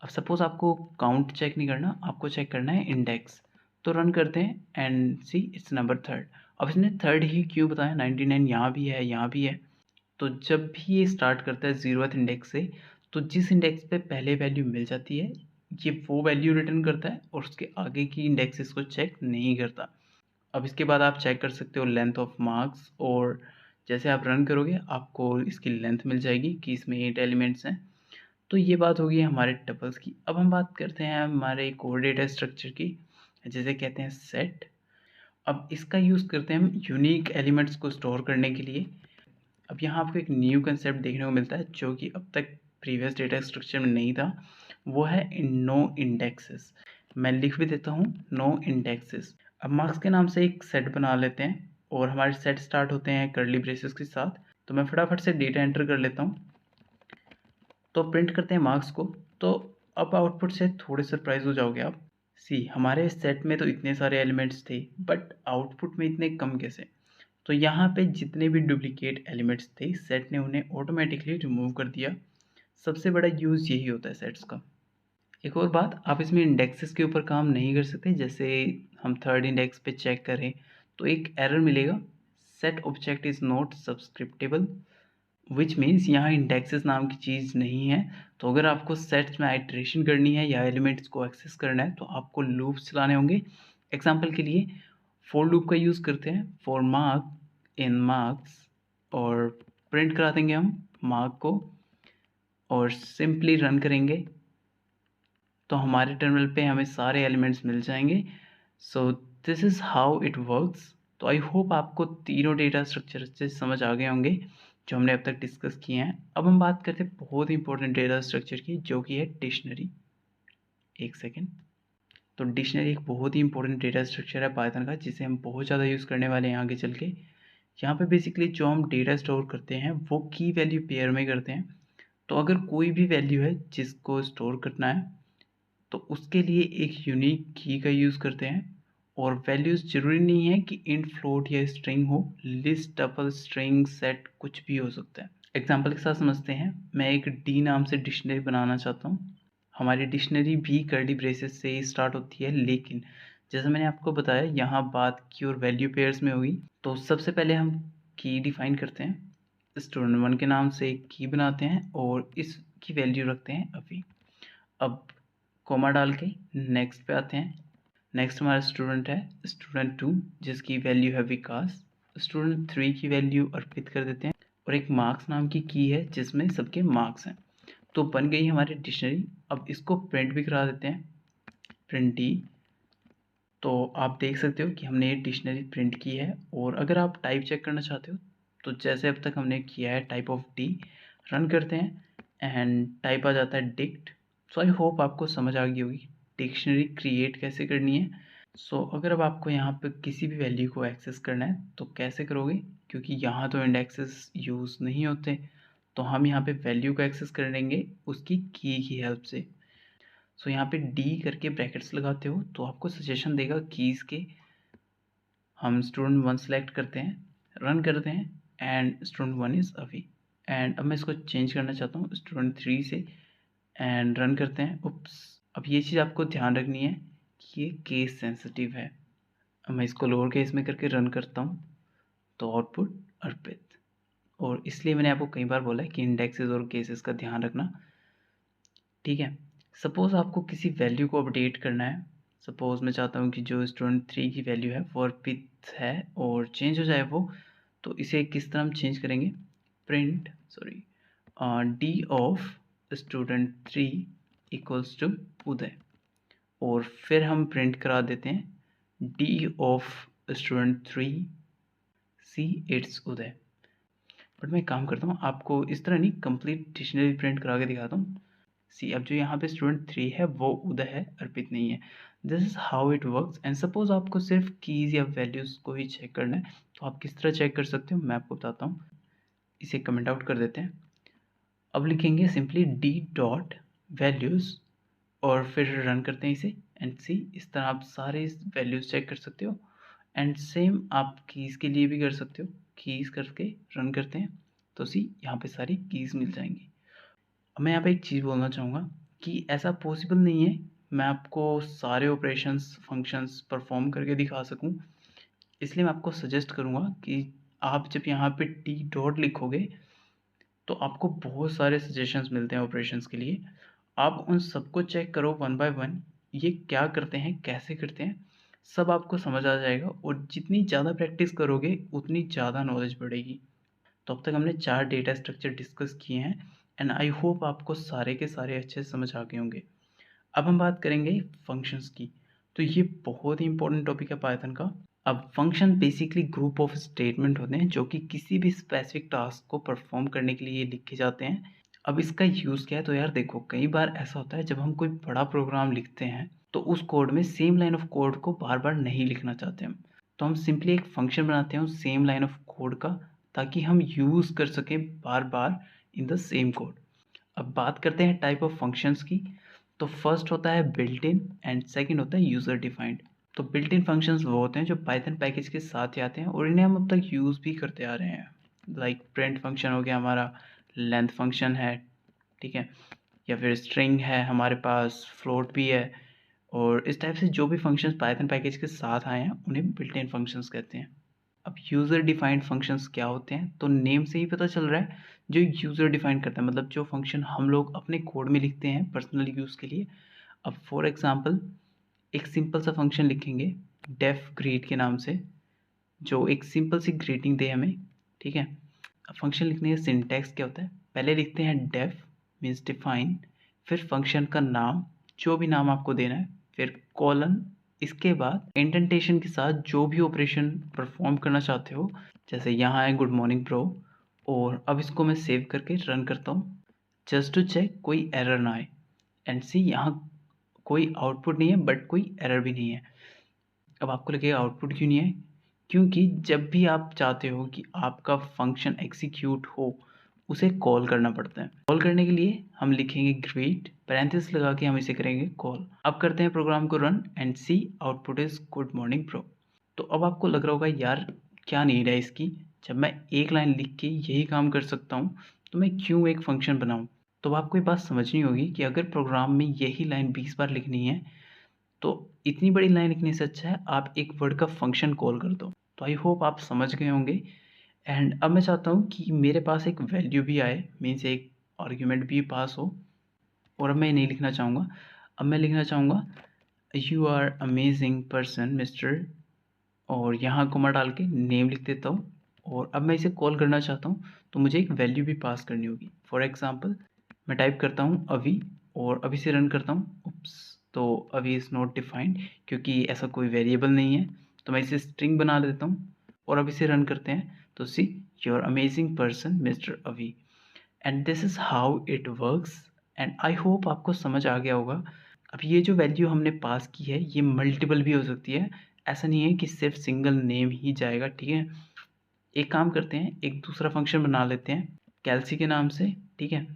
अब सपोज आपको काउंट चेक नहीं करना, आपको चेक करना है इंडेक्स, तो रन करते हैं and see it's number third. अब इसने थर्ड ही क्यों बताया, 99 यहाँ भी है यहाँ भी है। तो जब भी ये स्टार्ट करता है 0th इंडेक्स से, तो जिस इंडेक्स पे पहले वैल्यू मिल जाती है ये वो वैल्यू रिटर्न करता है और उसके आगे की इंडेक्सेस को चेक नहीं करता। अब इसके बाद आप चेक कर सकते हो लेंथ ऑफ मार्क्स, और जैसे आप रन करोगे आपको इसकी लेंथ मिल जाएगी कि इसमें 8 एलिमेंट्स हैं। तो ये बात होगी हमारे टपल्स की। अब हम बात करते हैं हमारे कोर डेटा स्ट्रक्चर की, जिसे कहते हैं सेट। अब इसका यूज़ करते हैं हम यूनिक एलिमेंट्स को स्टोर करने के लिए। अब यहाँ आपको एक न्यू कंसेप्ट देखने को मिलता है जो कि अब तक प्रीवियस डेटा स्ट्रक्चर में नहीं था, वो है नो इंडेक्सेस। मैं लिख भी देता हूँ नो इंडेक्सेस। अब मार्क्स के नाम से एक सेट बना लेते हैं और हमारे सेट स्टार्ट होते हैं कर्ली ब्रेसेस के साथ। तो मैं फटाफट से डेटा एंटर कर लेता हूँ, तो प्रिंट करते हैं मार्क्स को। तो अब आउटपुट से थोड़े सरप्राइज हो जाओगे आप। सी, हमारे सेट में तो इतने सारे एलिमेंट्स थे बट आउटपुट में इतने कम कैसे। तो यहाँ पे जितने भी डुप्लीकेट एलिमेंट्स थे सेट ने उन्हें ऑटोमेटिकली रिमूव कर दिया। सबसे बड़ा यूज़ यही होता है सेट्स का। एक और बात, आप इसमें इंडेक्सेस के ऊपर काम नहीं कर सकते। जैसे हम थर्ड इंडेक्स पे चेक करें तो एक एरर मिलेगा, set object is not subscriptable, which means यहाँ इंडेक्सेस नाम की चीज़ नहीं है। तो अगर आपको सेट्स में आइट्रेशन करनी है या एलिमेंट्स को एक्सेस करना है तो आपको लूप्स चलाने होंगे। एग्जाम्पल के लिए फॉर लूप का यूज़ करते हैं, फॉर मार्क इन मार्क्स, और प्रिंट करा देंगे हम मार्क को, और सिंपली रन करेंगे तो हमारे टर्मिनल पे हमें सारे एलिमेंट्स मिल जाएंगे। सो this is how it works. तो आई होप आपको तीनों डेटा स्ट्रक्चर अच्छे से समझ आ गए होंगे जो हमने अब तक डिस्कस किए हैं। अब हम बात करते हैं बहुत ही इंपॉर्टेंट डेटा स्ट्रक्चर की, जो कि है डिक्शनरी। एक सेकेंड। तो डिक्शनरी एक बहुत ही इंपॉर्टेंट डेटा स्ट्रक्चर है पाइथन का, जिसे हम बहुत ज़्यादा यूज़ करने वाले हैं आगे चल के। यहाँ पे बेसिकली जो हम डेटा स्टोर करते हैं वो की वैल्यू पेयर में करते हैं। तो अगर कोई भी वैल्यू है जिसको स्टोर करना है तो उसके लिए एक यूनिक की का यूज़ करते हैं। और वैल्यूज़ ज़रूरी नहीं है कि इंट, फ्लोट या स्ट्रिंग हो, लिस्ट, टपल, स्ट्रिंग, सेट कुछ भी हो सकता है। एग्जाम्पल के साथ समझते हैं। मैं एक डी नाम से डिक्शनरी बनाना चाहता हूँ। हमारी डिक्शनरी भी कर्ली ब्रेसेस से ही स्टार्ट होती है, लेकिन जैसे मैंने आपको बताया यहाँ बात की और वैल्यू पेयर्स में हुई। तो सबसे पहले हम की डिफाइन करते हैं, स्टूडेंट 1 के नाम से एक की बनाते हैं और इसकी वैल्यू रखते हैं अभी। अब कोमा डाल के नेक्स्ट पे आते हैं। नेक्स्ट हमारा स्टूडेंट है स्टूडेंट 2, जिसकी वैल्यू है विकास। स्टूडेंट 3 की वैल्यू अर्पित कर देते हैं और एक मार्क्स नाम की है जिसमें सबके मार्क्स हैं। तो बन गई हमारी डिक्शनरी। अब इसको प्रिंट भी करा देते हैं, प्रिंट डी। तो आप देख सकते हो कि हमने ये डिक्शनरी प्रिंट की है। और अगर आप टाइप चेक करना चाहते हो तो जैसे अब तक हमने किया है, टाइप ऑफ डी, रन करते हैं एंड टाइप आ जाता है डिक्ट। सो आई होप आपको समझ आ गई होगी डिक्शनरी क्रिएट कैसे करनी है। सो अगर अब आपको यहाँ पे किसी भी वैल्यू को एक्सेस करना है तो कैसे करोगे, क्योंकि यहाँ तो इंडेक्सेस यूज़ नहीं होते, तो हम यहाँ पे वैल्यू को एक्सेस कर लेंगे उसकी की हेल्प से। सो यहाँ पे डी करके ब्रैकेट्स लगाते हो तो आपको सजेशन देगा कीज़ के। हम स्टूडेंट 1 सेलेक्ट करते हैं, रन करते हैं एंड स्टूडेंट 1 इज़ अभी। एंड अब मैं इसको चेंज करना चाहता हूँ स्टूडेंट 3 से एंड रन करते हैं। उप्स, अब ये चीज़ आपको ध्यान रखनी है कि ये केस सेंसिटिव है। अब मैं इसको लोअर केस में करके रन करता हूँ तो आउटपुट अर्पित। और इसलिए मैंने आपको कई बार बोला है कि इंडेक्सेस और केसेस का ध्यान रखना, ठीक है। सपोज़ आपको किसी वैल्यू को अपडेट करना है। सपोज़ मैं चाहता हूँ कि जो स्टूडेंट 3 की वैल्यू है वो अर्पित है और चेंज हो जाए वो, तो इसे किस तरह हम चेंज करेंगे, print d of student 3 equals to Uday. और फिर हम प्रिंट करा देते हैं d of student 3 see it's Uday. But मैं काम करता हूँ, आपको इस तरह नहीं, कंप्लीट डिक्शनरी प्रिंट करा के दिखाता हूँ। सी, अब जो यहाँ पे स्टूडेंट 3 है वो उदय है, अर्पित नहीं है। This is how it works. And suppose आपको सिर्फ कीज़ या वैल्यूज़ को ही चेक करना है तो आप किस तरह चेक कर सकते हो मैं आपको बताता हूँ। इसे कमेंट आउट कर देते हैं। अब लिखेंगे सिंपली डी डॉट वैल्यूज़ और फिर रन करते हैं इसे एंड सी। इस तरह आप सारे वैल्यूज़ चेक कर सकते हो। एंड सेम आप कीज़ के लिए भी कर सकते हो, कीज़ करके रन करते हैं तो सी यहाँ पे सारी कीज़ मिल जाएंगी। अब मैं यहाँ पे एक चीज़ बोलना चाहूँगा कि ऐसा पॉसिबल नहीं है मैं आपको सारे ऑपरेशंस फंक्शंस परफॉर्म करके दिखा सकूँ। इसलिए मैं आपको सजेस्ट करूँगा कि आप जब यहाँ पे टी डॉट लिखोगे तो आपको बहुत सारे सजेशंस मिलते हैं ऑपरेशंस के लिए। आप उन सबको चेक करो वन बाय वन, ये क्या करते हैं, कैसे करते हैं, सब आपको समझ आ जाएगा। और जितनी ज़्यादा प्रैक्टिस करोगे उतनी ज़्यादा नॉलेज बढ़ेगी। तो अब तक हमने 4 डेटा स्ट्रक्चर डिस्कस किए हैं एंड आई होप आपको सारे के सारे अच्छे से समझ आ गए होंगे। अब हम बात करेंगे फंक्शंस की। तो ये बहुत ही इंपॉर्टेंट टॉपिक है पाइथन का। अब function basically group of statement होते हैं जो कि किसी भी स्पेसिफिक टास्क को परफॉर्म करने के लिए लिखे जाते हैं। अब इसका यूज़ क्या है, तो यार देखो कई बार ऐसा होता है जब हम कोई बड़ा प्रोग्राम लिखते हैं तो उस कोड में सेम लाइन ऑफ कोड को बार बार नहीं लिखना चाहते हम, तो हम सिंपली एक फंक्शन बनाते हैं उस सेम लाइन ऑफ कोड का, ताकि हम यूज़ कर सकें बार बार इन द सेम कोड। अब बात करते हैं टाइप ऑफ फंक्शंस की। तो फर्स्ट होता है बिल्ट इन एंड सेकंड होता है यूज़र डिफाइंड। तो बिल्ट इन फंक्शंस वो होते हैं जो पाइथन पैकेज के साथ ही आते हैं और इन्हें हम अब तक यूज़ भी करते आ रहे हैं। लाइक प्रिंट फंक्शन हो गया हमारा, लेंथ फंक्शन है, ठीक है, या फिर स्ट्रिंग है हमारे पास, फ्लोट भी है। और इस टाइप से जो भी फंक्शंस पाइथन पैकेज के साथ आए हैं उन्हें बिल्ट इन फंक्शंस कहते हैं। अब यूज़र डिफाइंड फंक्शंस क्या होते हैं, तो नेम से ही पता चल रहा है, जो यूज़र डिफाइन करता है, मतलब जो फंक्शन हम लोग अपने कोड में लिखते हैं पर्सनल यूज़ के लिए। अब फॉर एग्जांपल एक सिंपल सा फंक्शन लिखेंगे डेफ ग्रीट के नाम से, जो एक सिंपल सी ग्रीटिंग दे हमें, ठीक है। अब फंक्शन लिखने का सिंटैक्स क्या होता है, पहले लिखते हैं डेफ मीन्स डिफाइन, फिर फंक्शन का नाम, जो भी नाम आपको देना है, फिर कॉलन, इसके बाद इंडेंटेशन के साथ जो भी ऑपरेशन परफॉर्म करना चाहते हो, जैसे यहाँ है गुड मॉर्निंग ब्रो। और अब इसको मैं सेव करके रन करता हूँ जस्ट टू चेक कोई एरर ना आए। एंड सी यहाँ कोई आउटपुट नहीं है बट कोई एरर भी नहीं है। अब आपको लगेगा आउटपुट क्यों नहीं है, क्योंकि जब भी आप चाहते हो कि आपका फंक्शन एग्जीक्यूट हो उसे कॉल करना पड़ता है। कॉल करने के लिए हम लिखेंगे ग्रीट, पैरेंथेसिस लगा के हम इसे करेंगे कॉल। अब करते हैं प्रोग्राम को run and see output is good morning bro. तो अब आपको लग रहा होगा यार क्या नीड है इसकी, जब मैं एक लाइन लिख के यही काम कर सकता हूँ तो मैं क्यों एक फंक्शन बनाऊँ। तो अब आपको ये बात समझनी होगी कि अगर प्रोग्राम में यही लाइन 20 बार लिखनी है तो इतनी बड़ी लाइन लिखने से अच्छा है आप एक वर्ड का फंक्शन कॉल कर दो। तो आई होप आप समझ गए होंगे। एंड अब मैं चाहता हूँ कि मेरे पास एक वैल्यू भी आए, मीन्स एक आर्ग्यूमेंट भी पास हो। और अब मैं नहीं लिखना चाहूँगा, अब मैं लिखना चाहूँगा you are amazing person mister, और यहाँ कोमा डाल के नेम लिख देता हूँ। और अब मैं इसे कॉल करना चाहता हूँ तो मुझे एक वैल्यू भी पास करनी होगी। फॉर एग्जांपल मैं टाइप करता हूँ अभी और अभी से रन करता हूँ। उप्स, तो अभी इज़ नॉट डिफाइंड क्योंकि ऐसा कोई वेरिएबल नहीं है, तो मैं इसे स्ट्रिंग बना देता हूँ। और अभी से रन करते हैं तो see your amazing person mister Abhi. And this is how it works. And I hope आपको समझ आ गया होगा। अब ये जो वैल्यू हमने पास की है ये मल्टीपल भी हो सकती है, ऐसा नहीं है कि सिर्फ सिंगल नेम ही जाएगा, ठीक है। एक काम करते हैं, एक दूसरा फंक्शन बना लेते हैं कैल्सी के नाम से, ठीक है।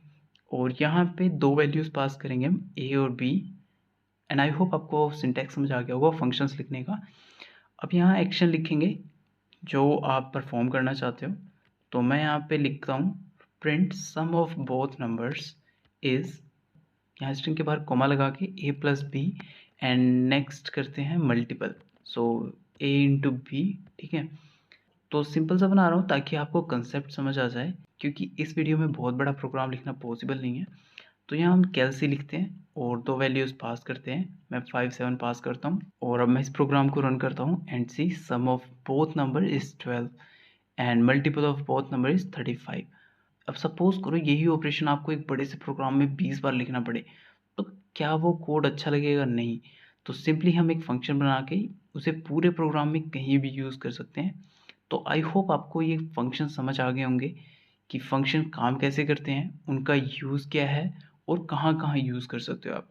और यहाँ पे दो वैल्यूज़ पास करेंगे हम ए और बी। एंड आई होप आपको सिंटैक्स समझ आ गया होगा फंक्शंस लिखने का। अब यहाँ एक्शन लिखेंगे जो आप परफॉर्म करना चाहते हो। तो मैं यहाँ पे लिखता हूँ print sum of both numbers is, यहाँ स्ट्रिंग के बाहर कोमा लगा के A plus B, and next करते हैं multiple, so A into B, ठीक है। तो सिंपल सा बना रहा हूँ ताकि आपको कंसेप्ट समझ आ जाए, क्योंकि इस वीडियो में बहुत बड़ा प्रोग्राम लिखना पॉसिबल नहीं है। तो यहाँ हम कैलसी लिखते हैं और दो वैल्यूज़ पास करते हैं। मैं 5 7 पास करता हूँ और अब मैं इस प्रोग्राम को रन करता हूँ and see sum of both number is 12 and multiple of both number is 35। अब सपोज करो यही ऑपरेशन आपको एक बड़े से प्रोग्राम में 20 बार लिखना पड़े, तो क्या वो कोड अच्छा लगेगा? नहीं। तो सिंपली हम एक फंक्शन बना के उसे पूरे प्रोग्राम में कहीं भी यूज़ कर सकते हैं। तो आई होप आपको ये फंक्शन समझ आ गए होंगे कि फंक्शन काम कैसे करते हैं, उनका यूज़ क्या है और कहाँ कहाँ यूज़ कर सकते हो आप।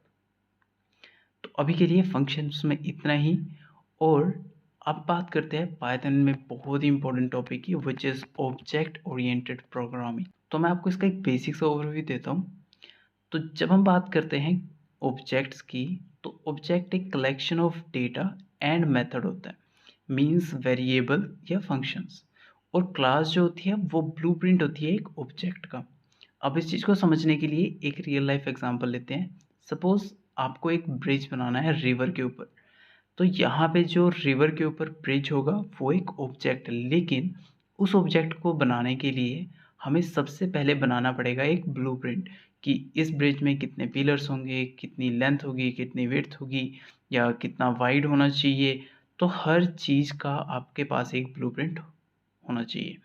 तो अभी के लिए फंक्शंस में इतना ही। और अब बात करते हैं पाइथन में बहुत ही इंपॉर्टेंट टॉपिक की, which is object oriented programming. तो मैं आपको इसका एक बेसिक सा ओवरव्यू देता हूँ। तो जब हम बात करते हैं ऑब्जेक्ट्स की, तो ऑब्जेक्ट एक collection of data and method होता है, मींस वेरिएबल या फंक्शंस। और क्लास जो होती है वो ब्लूप्रिंट होती है एक ऑब्जेक्ट का। अब इस चीज़ को समझने के लिए एक रियल लाइफ एग्जांपल लेते हैं। सपोज आपको एक ब्रिज बनाना है रिवर के ऊपर, तो यहाँ पे जो रिवर के ऊपर ब्रिज होगा वो एक ऑब्जेक्ट है, लेकिन उस ऑब्जेक्ट को बनाने के लिए हमें सबसे पहले बनाना पड़ेगा एक ब्लूप्रिंट कि इस ब्रिज में कितने पिलर्स होंगे, कितनी लेंथ होगी, कितनी विड्थ होगी, या कितना वाइड होना चाहिए। तो हर चीज़ का आपके पास एक ब्लूप्रिंट होना चाहिए।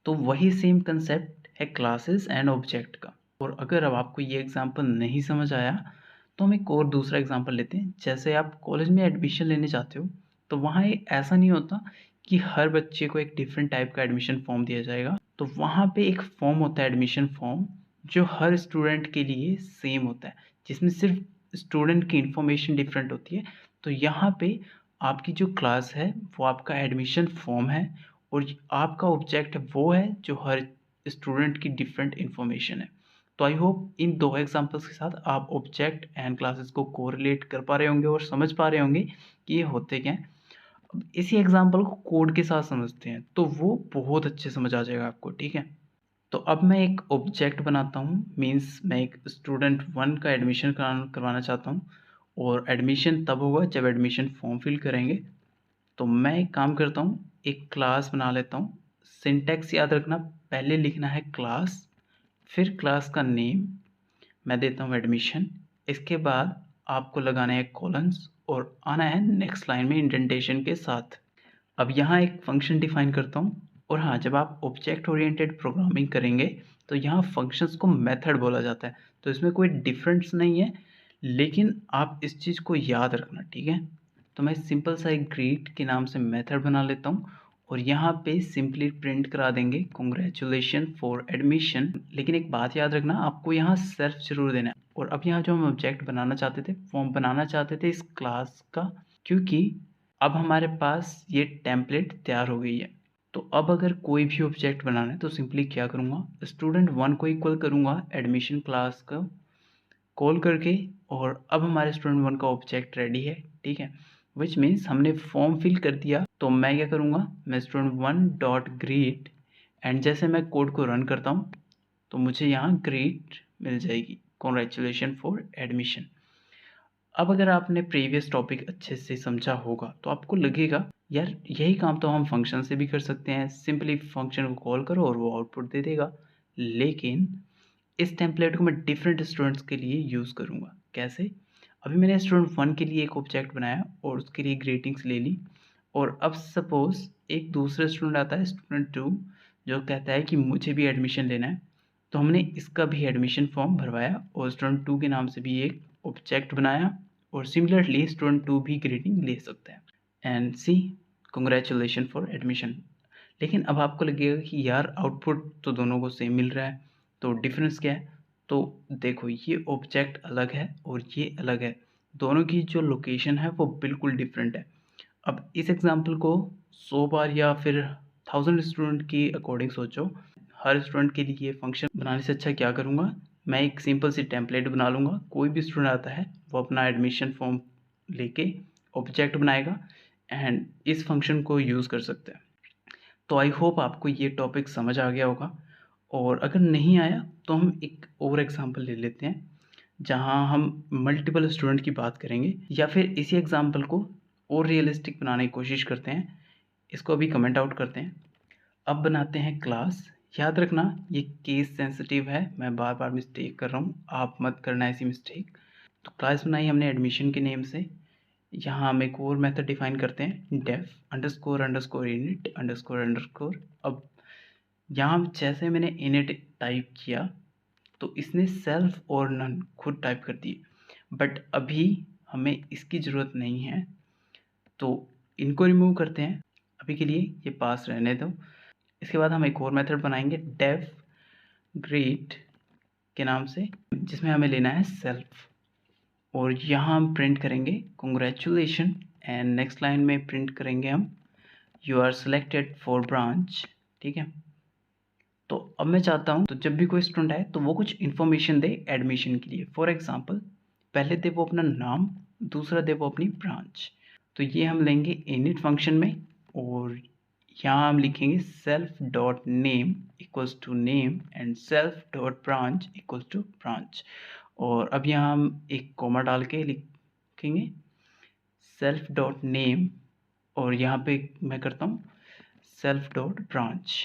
तो वही सेम कंसेप्ट है क्लासेस एंड ऑब्जेक्ट का। और अगर अब आपको ये एग्जांपल नहीं समझ आया तो हम एक और दूसरा एग्जांपल लेते हैं। जैसे आप कॉलेज में एडमिशन लेने जाते हो, तो वहाँ ऐसा नहीं होता कि हर बच्चे को एक डिफरेंट टाइप का एडमिशन फॉर्म दिया जाएगा। तो वहाँ पे एक फॉर्म होता है एडमिशन फॉर्म, जो हर स्टूडेंट के लिए सेम होता है, जिसमें सिर्फ स्टूडेंट की इन्फॉर्मेशन डिफरेंट होती है। तो यहाँ पे आपकी जो क्लास है वो आपका एडमिशन फॉर्म है, और आपका ऑब्जेक्ट वो है जो हर स्टूडेंट की डिफरेंट इन्फॉर्मेशन है। तो आई होप इन दो एग्जांपल्स के साथ आप ऑब्जेक्ट एंड क्लासेस को कोरिलेट कर पा रहे होंगे और समझ पा रहे होंगे कि ये होते क्या हैं। अब इसी एग्जांपल को कोड के साथ समझते हैं तो वो बहुत अच्छे समझ आ जाएगा आपको, ठीक है। तो अब मैं एक ऑब्जेक्ट बनाता हूँ, मीन्स मैं एक स्टूडेंट 1 का एडमिशन करवाना चाहता हूँ, और एडमिशन तब होगा जब एडमिशन फॉर्म फिल करेंगे। तो मैं एक काम करता हूँ, एक क्लास बना लेता हूँ। सिंटैक्स याद रखना, पहले लिखना है क्लास, फिर क्लास का नेम, मैं देता हूँ एडमिशन। इसके बाद आपको लगाना है कॉलन्स और आना है नेक्स्ट लाइन में इंडेंटेशन के साथ। अब यहाँ एक फंक्शन डिफाइन करता हूँ। और हाँ, जब आप ऑब्जेक्ट ओरिएंटेड प्रोग्रामिंग करेंगे तो यहाँ फंक्शंस को मेथड बोला जाता है। तो इसमें कोई डिफरेंस नहीं है, लेकिन आप इस चीज़ को याद रखना, ठीक है। तो मैं सिंपल सा एक ग्रीट के नाम से मेथड बना लेता हूँ और यहाँ पे सिंपली प्रिंट करा देंगे कॉन्ग्रेचुलेशन फॉर एडमिशन। लेकिन एक बात याद रखना, आपको यहाँ सेल्फ जरूर देना है। और अब यहाँ जो हम ऑब्जेक्ट बनाना चाहते थे, वो हम बनाना चाहते थे इस क्लास का, क्योंकि अब हमारे पास ये टेम्पलेट तैयार हो गई है। तो अब अगर कोई भी ऑब्जेक्ट बनाना है तो सिंपली क्या करूँगा, student1 को इक्वल करूँगा एडमिशन क्लास का कॉल करके, और अब हमारे student1 का ऑब्जेक्ट रेडी है, ठीक है। विच मीन्स हमने फॉर्म फिल कर दिया। तो मैं क्या करूँगा, मैं student1 डॉट ग्रीट, एंड जैसे मैं कोड को रन करता हूँ तो मुझे यहाँ ग्रीट मिल जाएगी, कॉन्ग्रेचुलेशन फॉर एडमिशन। अब अगर आपने प्रीवियस टॉपिक अच्छे से समझा होगा तो आपको लगेगा यार यही काम तो हम फंक्शन से भी कर सकते हैं, सिंपली फंक्शन को कॉल करो और वो आउटपुट दे देगा। लेकिन इस टेम्पलेट को मैं डिफरेंट स्टूडेंट्स के लिए यूज़ करूँगा। कैसे? अभी मैंने student1 के लिए एक ऑब्जेक्ट बनाया और उसके लिए ग्रीटिंग्स ले ली, और अब सपोज़ एक दूसरा स्टूडेंट आता है student2 जो कहता है कि मुझे भी एडमिशन लेना है। तो हमने इसका भी एडमिशन फॉर्म भरवाया और student2 के नाम से भी एक ऑब्जेक्ट बनाया, और सिमिलरली student2 भी ग्रीटिंग ले सकता है। And see congratulation for admission. लेकिन अब आपको लगेगा कि यार आउटपुट तो दोनों को सेम मिल रहा है, तो डिफरेंस क्या है? तो देखो ये ऑब्जेक्ट अलग है और ये अलग है, दोनों की जो लोकेशन है वो बिल्कुल डिफरेंट है। अब इस एग्जांपल को 100 बार या फिर 1000 स्टूडेंट की अकॉर्डिंग सोचो। हर स्टूडेंट के लिए फंक्शन बनाने से अच्छा क्या करूँगा, मैं एक सिंपल सी टेम्पलेट बना लूँगा। कोई भी स्टूडेंट आता है वो अपना एडमिशन फॉर्म लेके ऑब्जेक्ट बनाएगा एंड इस फंक्शन को यूज़ कर सकते हैं। तो आई होप आपको ये टॉपिक समझ आ गया होगा, और अगर नहीं आया तो हम एक और एग्जांपल ले लेते हैं जहां हम मल्टीपल स्टूडेंट की बात करेंगे, या फिर इसी एग्जांपल को और रियलिस्टिक बनाने की कोशिश करते हैं। इसको अभी कमेंट आउट करते हैं। अब बनाते हैं क्लास। याद रखना ये केस सेंसिटिव है, मैं बार बार मिस्टेक कर रहा हूँ, आप मत करना ऐसी मिस्टेक। तो क्लास बनाई हमने एडमिशन के नेम से। यहाँ हम एक और मेथड डिफाइन करते हैं, def underscore underscore init underscore underscore. अब यहाँ जैसे मैंने इनिट टाइप किया तो इसने सेल्फ और नन खुद टाइप कर दिए, बट अभी हमें इसकी ज़रूरत नहीं है, तो इनको रिमूव करते हैं। अभी के लिए ये पास रहने दो। इसके बाद हम एक और मेथड बनाएंगे डेफ ग्रेट के नाम से, जिसमें हमें लेना है सेल्फ, और यहाँ हम प्रिंट करेंगे कॉन्ग्रेचुलेशन, एंड नेक्स्ट लाइन में प्रिंट करेंगे हम you are selected for branch, ठीक है। तो अब मैं चाहता हूँ तो जब भी कोई स्टूडेंट आए तो वो कुछ इन्फॉर्मेशन दे एडमिशन के लिए। फॉर एग्जांपल पहले दे वो अपना नाम, दूसरा दे वो अपनी ब्रांच। तो ये हम लेंगे इनिट फंक्शन में, और यहाँ हम लिखेंगे self dot name equals to name and self dot branch equals to branch. और अब यहाँ हम एक कॉमा डाल के लिखेंगे सेल्फ डॉट नेम, और यहाँ पे मैं करता हूँ सेल्फ डॉट ब्रांच।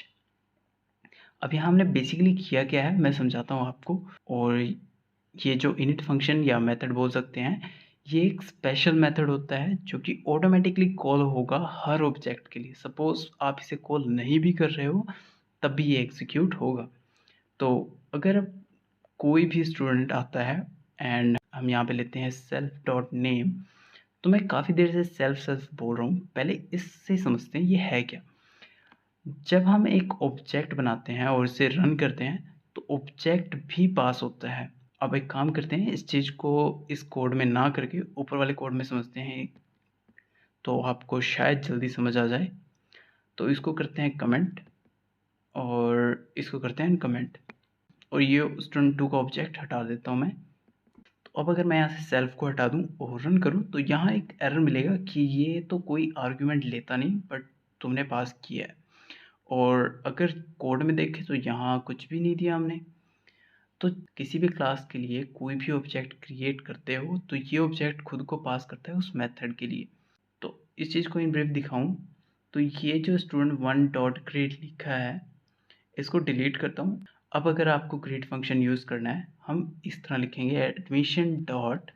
अब यहाँ हमने बेसिकली किया क्या है मैं समझाता हूँ आपको। और ये जो इनिट फंक्शन या मेथड बोल सकते हैं, ये एक स्पेशल मेथड होता है जो कि ऑटोमेटिकली कॉल होगा हर ऑब्जेक्ट के लिए। सपोज आप इसे कॉल नहीं भी कर रहे हो तब भी ये एग्जीक्यूट होगा। तो अगर कोई भी स्टूडेंट आता है एंड हम यहाँ पे लेते हैं सेल्फ डॉट नेम, तो मैं काफ़ी देर से सेल्फ सेल्फ बोल रहा हूँ, पहले इससे समझते हैं ये है क्या। जब हम एक ऑब्जेक्ट बनाते हैं और इसे रन करते हैं तो ऑब्जेक्ट भी पास होता है। अब एक काम करते हैं, इस चीज़ को इस कोड में ना करके ऊपर वाले कोड में समझते हैं, तो आपको शायद जल्दी समझ आ जाए। तो इसको करते हैं कमेंट और इसको करते हैं कमेंट, और ये student2 का ऑब्जेक्ट हटा देता हूँ मैं। तो अब अगर मैं यहाँ से सेल्फ को हटा दूँ और रन करूँ तो यहाँ एक एरर मिलेगा कि ये तो कोई आर्ग्यूमेंट लेता नहीं, बट तुमने पास किया है। और अगर कोड में देखें तो यहाँ कुछ भी नहीं दिया हमने। तो किसी भी क्लास के लिए कोई भी ऑब्जेक्ट क्रिएट करते हो तो ये ऑब्जेक्ट खुद को पास करता है उस मेथड के लिए। तो इस चीज़ को इन ब्रीफ दिखाऊं तो ये जो student1 डॉट ग्रेड लिखा है इसको डिलीट करता हूँ। अब अगर आपको ग्रेड फंक्शन यूज़ करना है, हम इस तरह लिखेंगे एडमिशन डॉट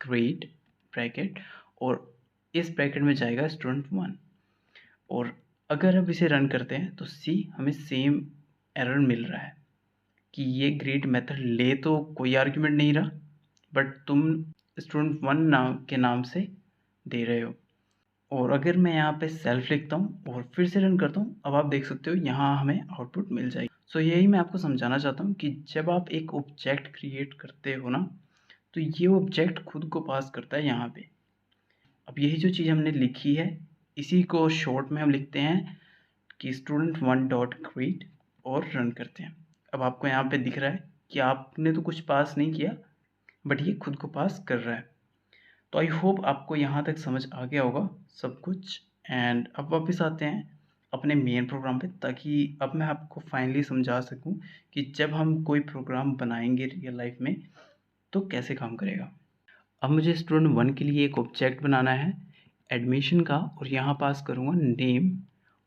ग्रेड ब्रैकेट, और इस ब्रैकेट में जाएगा student1। और अगर अब इसे रन करते हैं तो सी हमें सेम एरर मिल रहा है कि ये ग्रेड मेथड ले तो कोई आर्ग्यूमेंट नहीं रहा, बट तुम student1 के नाम से दे रहे हो। और अगर मैं यहाँ पे सेल्फ लिखता हूँ और फिर से रन करता हूँ, अब आप देख सकते हो यहाँ हमें आउटपुट मिल जाएगी। सो यही मैं आपको समझाना चाहता हूँ कि जब आप एक ऑब्जेक्ट क्रिएट करते हो ना, तो ये ऑब्जेक्ट खुद को पास करता है यहाँ पे। अब यही जो चीज़ हमने लिखी है, इसी को शॉर्ट में हम लिखते हैं कि student1.create और रन करते हैं। अब आपको यहाँ पे दिख रहा है कि आपने तो कुछ पास नहीं किया, बट ये खुद को पास कर रहा है। तो आई होप आपको यहाँ तक समझ आ गया होगा सब कुछ। एंड अब वापस आते हैं अपने मेन प्रोग्राम पे, ताकि अब मैं आपको फाइनली समझा सकूं कि जब हम कोई प्रोग्राम बनाएंगे रियल लाइफ में तो कैसे काम करेगा। अब मुझे student1 के लिए एक ऑब्जेक्ट बनाना है एडमिशन का, और यहाँ पास करूँगा नेम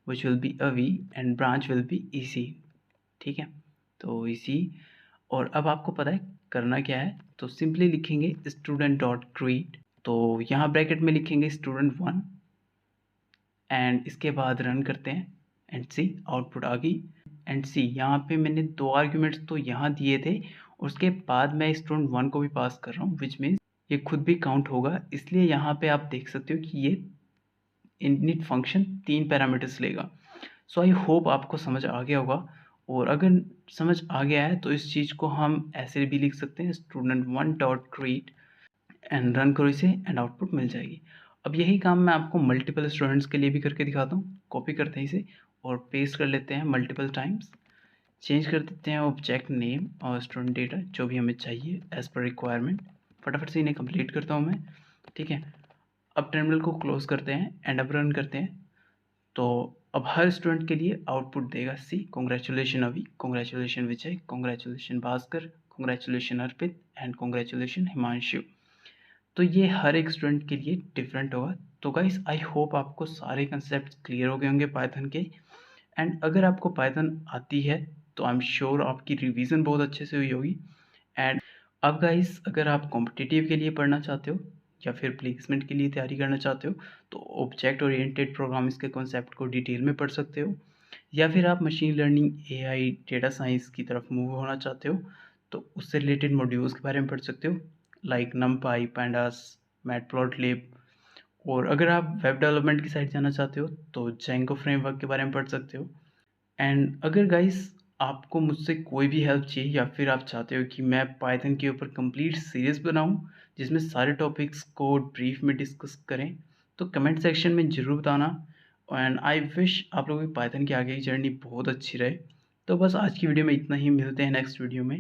विच विल बी अवी and branch will be EC। ठीक है, तो EC। और अब आपको पता है करना क्या है, तो सिंपली लिखेंगे student.create, तो यहाँ ब्रैकेट में लिखेंगे student1 एंड इसके बाद रन करते हैं एंड सी आउटपुट आ गई। एंड सी यहाँ पे मैंने 2 आर्ग्यूमेंट्स तो यहाँ दिए थे, उसके बाद मैं student1 को भी पास कर रहा हूँ, विच मीन्स ये खुद भी काउंट होगा। इसलिए यहाँ पे आप देख सकते हो कि ये इनिट फंक्शन 3 पैरामीटर्स लेगा। सो आई होप आपको समझ आ गया होगा, और अगर समझ आ गया है तो इस चीज़ को हम ऐसे भी लिख सकते हैं student1.create एंड रन करो इसे एंड आउटपुट मिल जाएगी। अब यही काम मैं आपको मल्टीपल स्टूडेंट्स के लिए भी करके दिखाता हूँ। कॉपी करते हैं इसे और पेस्ट कर लेते हैं मल्टीपल टाइम्स, चेंज कर देते हैं ऑब्जेक्ट नेम और स्टूडेंट डेटा जो भी हमें चाहिए एज़ पर रिक्वायरमेंट। फटाफट से इन्हें कंप्लीट करता हूँ मैं। ठीक है, अब टर्मिनल को क्लोज करते हैं एंड अब रन करते हैं। तो अब हर स्टूडेंट के लिए आउटपुट देगा सी कॉन्ग्रेचुलेशन अभी, congratulation Vijay, congratulation Bhaskar, congratulation Arpit and congratulation Himanshu. तो ये हर एक स्टूडेंट के लिए डिफरेंट होगा। तो गाइस आई होप आपको सारे कंसेप्ट क्लियर हो गए होंगे पाइथन के। एंड अगर आपको पाइथन आती है तो आई एम श्योर आपकी रिवीजन बहुत अच्छे से हुई होगी। एंड अब गाइस अगर आप कॉम्पिटिटिव के लिए पढ़ना चाहते हो या फिर प्लेसमेंट के लिए तैयारी करना चाहते हो, तो ऑब्जेक्ट ओरिएंटेड प्रोग्रामिंग के कॉन्सेप्ट को डिटेल में पढ़ सकते हो। या फिर आप machine learning, AI, data science की तरफ मूव होना चाहते हो, तो उससे रिलेटेड मॉड्यूल्स के बारे में पढ़ सकते हो, लाइक numpy, pandas, मैटप्लॉटलिब। और अगर आप वेब डेवलपमेंट की साइड जाना चाहते हो तो जेंगो फ्रेमवर्क के बारे में पढ़ सकते हो। एंड अगर गाइस आपको मुझसे कोई भी हेल्प चाहिए या फिर आप चाहते हो कि मैं पाइथन के ऊपर कंप्लीट सीरीज़ बनाऊं जिसमें सारे टॉपिक्स को ब्रीफ में डिस्कस करें, तो कमेंट सेक्शन में ज़रूर बताना। एंड आई विश आप लोगों की पाइथन की आगे की जर्नी बहुत अच्छी रहे। तो बस आज की वीडियो में इतना ही, मिलते हैं नेक्स्ट वीडियो में।